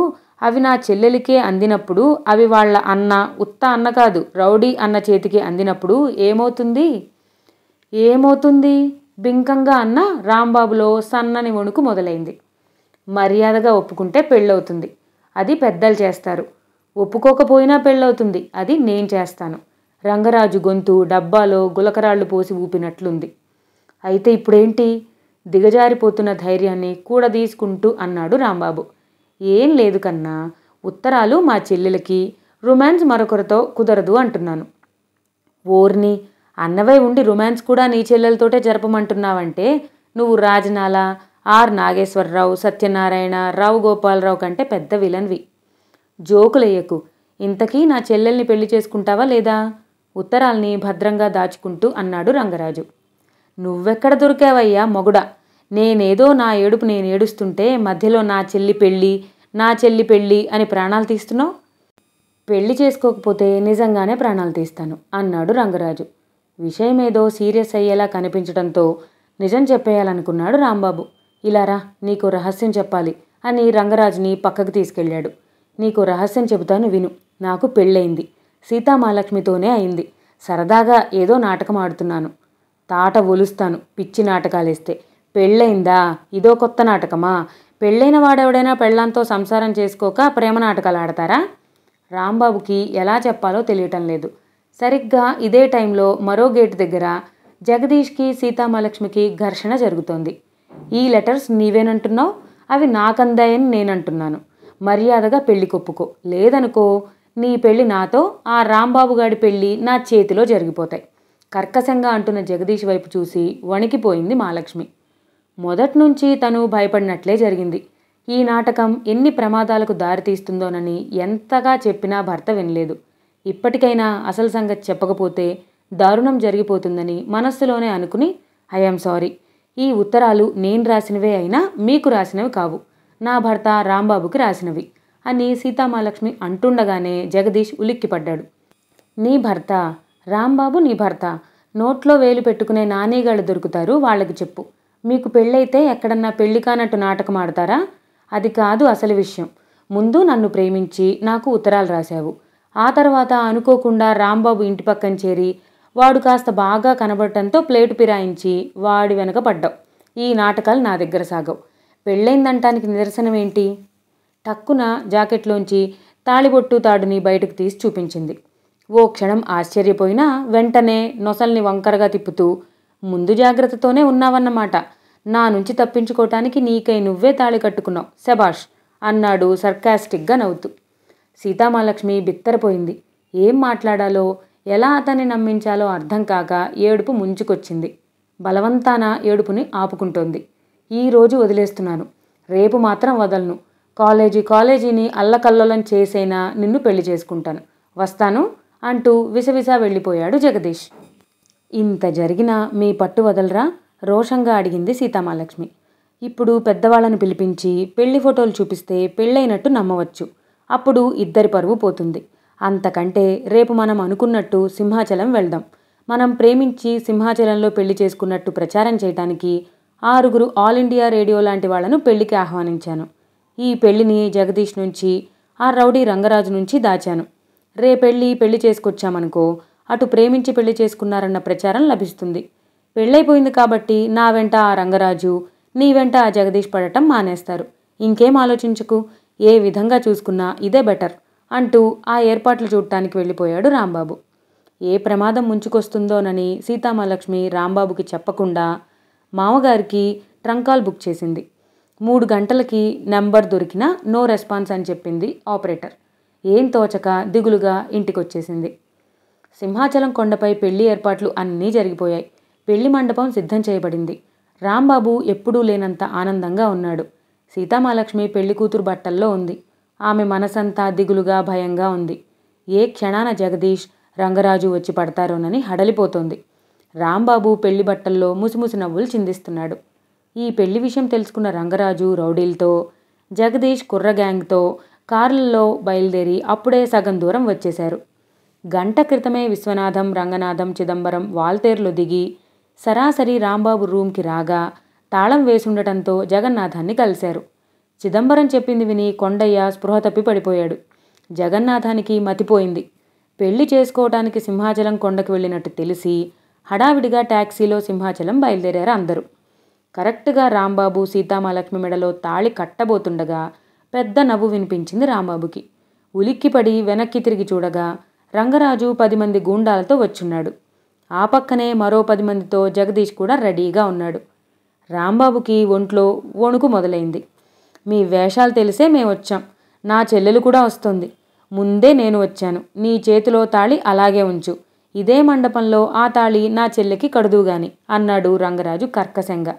A: అవి నా చెల్లెలికే అందినప్పుడు, అవి వాళ్ళ అన్న, ఉత్త అన్న కాదు రౌడీ అన్న చేతికి అందినప్పుడు ఏమవుతుంది? బింకంగా అన్న రాంబాబులో సన్నని వణుకు మొదలైంది. మర్యాదగా ఒప్పుకుంటే పెళ్ళవుతుంది, అది పెద్దలు చేస్తారు. ఒప్పుకోకపోయినా పెళ్ళవుతుంది, అది నేను చేస్తాను. రంగరాజు గొంతు డబ్బాలో గులకరాళ్లు పోసి ఊపినట్లుంది. అయితే ఇప్పుడేంటి? దిగజారిపోతున్న ధైర్యాన్ని కూడదీసుకుంటూ అన్నాడు రాంబాబు. ఏం లేదు కన్నా, ఉత్తరాలు మా చెల్లెలకి, రొమాన్స్ మరొకరితో కుదరదు అంటున్నాను. ఓర్ని, అన్నవై ఉండి రొమాన్స్ కూడా నీ చెల్లెలతోటే జరపమంటున్నావంటే నువ్వు రాజనాల, ఆర్ నాగేశ్వరరావు, సత్యనారాయణ, రావు గోపాలరావు కంటే పెద్ద విలన్వి. జోకులయ్యకు. ఇంతకీ నా చెల్లెల్ని పెళ్లి చేసుకుంటావా లేదా? ఉత్తరాల్ని భద్రంగా దాచుకుంటూ అన్నాడు రంగరాజు. నువ్వెక్కడ దొరికావయ్యా మొగుడా? నేనేదో నా ఏడుపు నేనేడుస్తుంటే మధ్యలో నా చెల్లి పెళ్ళి అని ప్రాణాలు తీస్తున్నావు. పెళ్లి చేసుకోకపోతే నిజంగానే ప్రాణాలు తీస్తాను అన్నాడు రంగరాజు. విషయమేదో సీరియస్ అయ్యేలా కనిపించడంతో నిజం చెప్పేయాలనుకున్నాడు రాంబాబు. ఇలారా, నీకు రహస్యం చెప్పాలి అని రంగరాజుని పక్కకు తీసుకెళ్ళాడు. నీకు రహస్యం చెబుతాను విను. నాకు పెళ్ళయింది. సీతామహాలక్ష్మితోనే అయింది. సరదాగా ఏదో నాటకం ఆడుతున్నాను. తాట ఒలుస్తాను పిచ్చి నాటకాలేస్తే. పెళ్ళయిందా? ఇదో కొత్త నాటకమా? పెళ్ళైన వాడెవడైనా పెళ్ళాంతో సంసారం చేసుకోక ప్రేమ నాటకాలు ఆడతారా? రాంబాబుకి ఎలా చెప్పాలో తెలియటం లేదు. సరిగ్గా ఇదే టైంలో మరో గేటు దగ్గర జగదీష్కి సీతామహాలక్ష్మికి ఘర్షణ జరుగుతోంది. ఈ లెటర్స్ నీవేనంటున్నావు, అవి నాకందాయని నేనంటున్నాను. మర్యాదగా పెళ్లి కొప్పుకో, లేదనుకో నీ పెళ్లి నాతో, ఆ రాంబాబు గాడి పెళ్లి నా చేతిలో జరిగిపోతాయి. కర్కశంగా అంటున్న జగదీష్ వైపు చూసి వణికిపోయింది మహాలక్ష్మి. మొదట్నుంచి తను భయపడినట్లే జరిగింది. ఈ నాటకం ఎన్ని ప్రమాదాలకు దారితీస్తుందోనని ఎంతగా చెప్పినా భర్త వినలేదు. ఇప్పటికైనా అసలు సంగతి చెప్పకపోతే దారుణం జరిగిపోతుందని మనస్సులోనే అనుకుని, ఐఎమ్ సారీ, ఈ ఉత్తరాలు నేను రాసినవే అయినా మీకు రాసినవి కావు, నా భర్త రాంబాబుకి రాసినవి అని సీతామహాలక్ష్మి అంటుండగానే జగదీష్ ఉలిక్కిపడ్డాడు. నీ భర్త? రాంబాబు నీ భర్త? నోట్లో వేలు పెట్టుకునే నానీగాళ్ళు దొరుకుతారు, వాళ్ళకి చెప్పు. మీకు పెళ్ళైతే ఎక్కడన్నా పెళ్లి కానట్టు నాటకం ఆడతారా? అది కాదు అసలు విషయం. ముందు నన్ను ప్రేమించి నాకు ఉత్తరాలు రాశావు. ఆ తర్వాత అనుకోకుండా రాంబాబు ఇంటి పక్కన చేరి వాడు కాస్త బాగా కనబడటంతో ప్లేటు పిరాయించి వాడి వెనక పడ్డావు. ఈ నాటకాలు నా దగ్గర సాగవు. పెళ్ళైందంటానికి నిదర్శనమేంటి? టక్కున జాకెట్లోంచి తాళిబొట్టు తాడుని బయటకు తీసి చూపించింది. ఓ క్షణం ఆశ్చర్యపోయినా వెంటనే నొసల్ని వంకరగా తిప్పుతూ, ముందు జాగ్రత్తతోనే ఉన్నావన్నమాట. నా నుంచి తప్పించుకోవటానికి నీకై నువ్వే తాళి కట్టుకున్నావు, శబాష్ అన్నాడు సర్కాస్టిక్గా నవ్వుతూ. సీతామహాలక్ష్మి బిత్తరపోయింది. ఏం మాట్లాడాలో, ఎలా అతన్ని నమ్మించాలో అర్థం కాక ఏడుపు ముంచుకొచ్చింది. బలవంతాన ఏడుపుని ఆపుకుంటోంది. ఈరోజు వదిలేస్తున్నాను, రేపు మాత్రం వదలను. కాలేజీని అల్లకల్లోలం చేసేనా నిన్ను పెళ్లి చేసుకుంటాను, వస్తాను అంటూ విసవిస వెళ్ళిపోయాడు జగదీష్. ఇంత జరిగినా మీ పట్టు వదలరా? రోషంగా అడిగింది సీతామహాలక్ష్మి. ఇప్పుడు పెద్దవాళ్ళను పిలిపించి పెళ్లి ఫోటోలు చూపిస్తే పెళ్ళైనట్టు నమ్మవచ్చు. అప్పుడు ఇద్దరి పరువు పోతుంది. అంతకంటే రేపు మనం అనుకున్నట్టు సింహాచలం వెళ్దాం. మనం ప్రేమించి సింహాచలంలో పెళ్లి చేసుకున్నట్టు ప్రచారం చేయడానికి 6 ఆల్ ఇండియా రేడియో లాంటి వాళ్లను పెళ్లికి ఆహ్వానించాను. ఈ పెళ్లిని జగదీష్ నుంచి, ఆ రౌడీ రంగరాజు నుంచి దాచాను. పెళ్లి చేసుకొచ్చామనుకో, అటు ప్రేమించి పెళ్లి చేసుకున్నారన్న ప్రచారం లభిస్తుంది. పెళ్ళైపోయింది కాబట్టి నా వెంట ఆ రంగరాజు, నీ వెంట ఆ జగదీష్ పడటం మానేస్తారు. ఇంకేం ఆలోచించకు, ఏ విధంగా చూసుకున్నా ఇదే బెటర్ అంటూ ఆ ఏర్పాట్లు చూడటానికి వెళ్ళిపోయాడు రాంబాబు. ఏ ప్రమాదం ముంచుకొస్తుందోనని సీతామహాలక్ష్మి రాంబాబుకి చెప్పకుండా మామగారికి ట్రంక్ కాల్ బుక్ చేసింది. 3 గంటలకి నెంబర్ దొరికినా నో రెస్పాన్స్ అని చెప్పింది ఆపరేటర్. ఏం తోచక దిగులుగా ఇంటికొచ్చేసింది. సింహాచలం కొండపై పెళ్లి ఏర్పాట్లు అన్నీ జరిగిపోయాయి. పెళ్లి మండపం సిద్ధం చేయబడింది. రాంబాబు ఎప్పుడూ లేనంత ఆనందంగా ఉన్నాడు. సీతామహాలక్ష్మి పెళ్లి కూతురు బట్టల్లో ఉంది. ఆమె మనసంతా దిగులుగా భయంగా ఉంది. ఏ క్షణాన జగదీష్, రంగరాజు వచ్చి పడతారోనని హడలిపోతోంది. రాంబాబు పెళ్లి బట్టల్లో ముసిముసి నవ్వులు చిందిస్తున్నాడు. ఈ పెళ్లి విషయం తెలుసుకున్న రంగరాజు రౌడీలతో, జగదీష్ కుర్ర గ్యాంగ్తో కార్లలో బయలుదేరి అప్పుడే సగం దూరం వచ్చేశారు. గంట క్రితమే విశ్వనాథం, రంగనాథం, చిదంబరం వాల్తేరులో దిగి సరాసరి రాంబాబు రూమ్కి రాగా తాళం వేసుండటంతో జగన్నాథాన్ని కలిశారు. చిదంబరం చెప్పింది విని కొండయ్య స్పృహ తప్పి పడిపోయాడు. జగన్నాథానికి మతిపోయింది. పెళ్లి చేసుకోవటానికి సింహాచలం కొండకు వెళ్ళినట్టు తెలిసి హడావిడిగా ట్యాక్సీలో సింహాచలం బయలుదేరారు అందరూ. కరెక్ట్గా రాంబాబు సీతామహాలక్ష్మి మెడలో తాళి కట్టబోతుండగా పెద్ద నవ్వు వినిపించింది రాంబాబుకి. ఉలిక్కిపడి వెనక్కి తిరిగి చూడగా రంగరాజు 10 మంది గూండాలతో వచ్చున్నాడు. ఆ పక్కనే మరో 10 మందితో జగదీష్ కూడా రెడీగా ఉన్నాడు. రాంబాబుకి ఒంట్లో వణుకు మొదలైంది. మీ వేషాలు తెలిసే మేమొచ్చాం. నా చెల్లెలు కూడా వస్తోంది. ముందే నేను వచ్చాను. నీ చేతిలో తాళి అలాగే ఉంచు. ఇదే మండపంలో ఆ తాళి నా చెల్లెకి కడుదుగాని అన్నాడు రంగరాజు కర్కశంగా.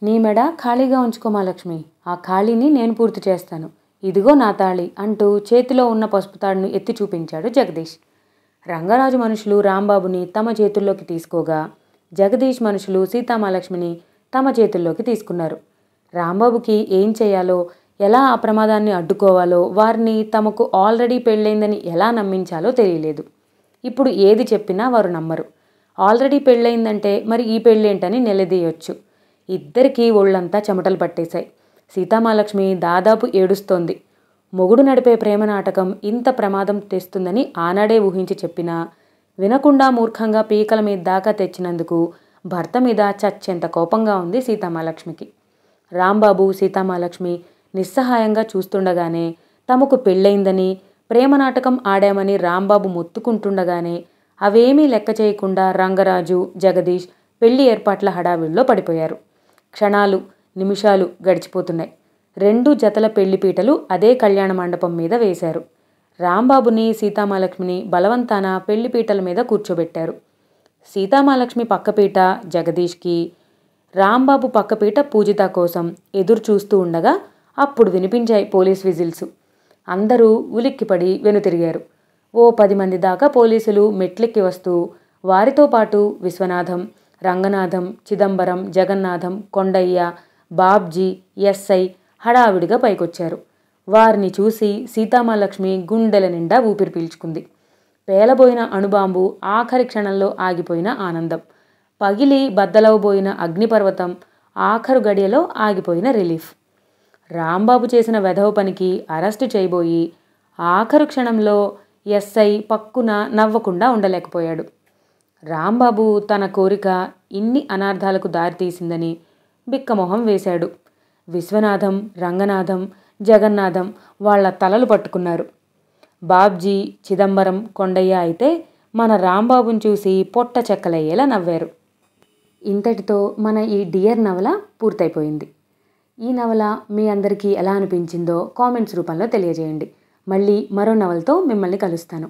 A: నీ మెడ ఖాళీగా ఉంచుకో మహాలక్ష్మి. ఆ ఖాళీని నేను పూర్తి చేస్తాను. ఇదిగో నా తాళి అంటూ చేతిలో ఉన్న పసుపు తాడును ఎత్తి చూపించాడు జగదీష్. రంగరాజు మనుషులు రాంబాబుని తమ చేతుల్లోకి తీసుకోగా జగదీష్ మనుషులు సీతామహాలక్ష్మిని తమ చేతుల్లోకి తీసుకున్నారు. రాంబాబుకి ఏం చేయాలో, ఎలా ఆ ప్రమాదాన్ని అడ్డుకోవాలో, వారిని తమకు ఆల్రెడీ పెళ్ళైందని ఎలా నమ్మించాలో తెలియలేదు. ఇప్పుడు ఏది చెప్పినా వారు నమ్మరు. ఆల్రెడీ పెళ్ళయిందంటే మరి ఈ పెళ్ళేంటని నిలదీయొచ్చు. ఇద్దరికీ ఒళ్ళంతా చెమటలు పట్టేశాయి. సీతామహాలక్ష్మి దాదాపు ఏడుస్తోంది. మొగుడు నడిపే ప్రేమ నాటకం ఇంత ప్రమాదం తెస్తుందని ఆనాడే ఊహించి చెప్పినా వినకుండా మూర్ఖంగా పీకల మీద దాకా తెచ్చినందుకు భర్త మీద చచ్చెంత కోపంగా ఉంది సీతామహాలక్ష్మికి. రాంబాబు, సీతామహాలక్ష్మి నిస్సహాయంగా చూస్తుండగానే తమకు పెళ్ళయిందని, ప్రేమ నాటకం ఆడామని రాంబాబు మొత్తుకుంటుండగానే అవేమీ లెక్క చేయకుండా రంగరాజు, జగదీష్ పెళ్లి ఏర్పాట్ల హడావిడిలో పడిపోయారు. క్షణాలు, నిమిషాలు గడిచిపోతున్నాయి. 2 జతల పెళ్లిపీటలు అదే కళ్యాణ మండపం మీద వేశారు. రాంబాబుని, సీతామహాలక్ష్మిని బలవంతాన పెళ్లిపీటల మీద కూర్చోబెట్టారు. సీతామహాలక్ష్మి పక్కపీట జగదీష్కి, రాంబాబు పక్కపీట పూజిత కోసం ఎదురు చూస్తూ ఉండగా అప్పుడు వినిపించాయి పోలీస్ విజిల్స్. అందరూ ఉలిక్కిపడి వెనుతిరిగారు. ఓ 10 మంది దాకా పోలీసులు మెట్లెక్కి వస్తూ వారితో పాటు విశ్వనాథం, రంగనాథం, చిదంబరం, జగన్నాథం, కొండయ్య, బాబ్జీ, ఎస్ఐ హడావిడిగా పైకొచ్చారు. వారిని చూసి సీతామహాలక్ష్మి గుండెల నిండా ఊపిరి పీల్చుకుంది. పేలబోయిన అణుబాంబు ఆఖరి క్షణంలో ఆగిపోయిన ఆనందం, పగిలి బద్దలవబోయిన అగ్నిపర్వతం ఆఖరు గడియలో ఆగిపోయిన రిలీఫ్. రాంబాబు చేసిన వెధవ పనికి అరెస్టు చేయబోయి ఆఖరు క్షణంలో ఎస్ఐ పక్కున నవ్వకుండా ఉండలేకపోయాడు. రాంబాబు తన కోరిక ఇన్ని అనార్థాలకు దారితీసిందని బిక్కమొహం వేశాడు. విశ్వనాథం, రంగనాథం, జగన్నాథం వాళ్ల తలలు పట్టుకున్నారు. బాబ్జీ, చిదంబరం, కొండయ్య అయితే మన రాంబాబుని చూసి పొట్ట చెక్కలయ్యేలా నవ్వారు. ఇంతటితో మన ఈ డియర్ నవల పూర్తయిపోయింది. ఈ నవల మీ అందరికీ ఎలా అనిపించిందో కామెంట్స్ రూపంలో తెలియజేయండి. మళ్ళీ మరో నవలతో మిమ్మల్ని కలుస్తాను.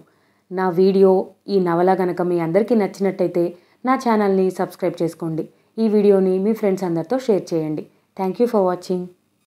A: నా వీడియో, ఈ నవల కనుక మీ అందరికీ నచ్చినట్టయితే నా ఛానల్ని సబ్స్క్రైబ్ చేసుకోండి. ఈ వీడియోని మీ ఫ్రెండ్స్ అందరితో షేర్ చేయండి. Thank you for watching.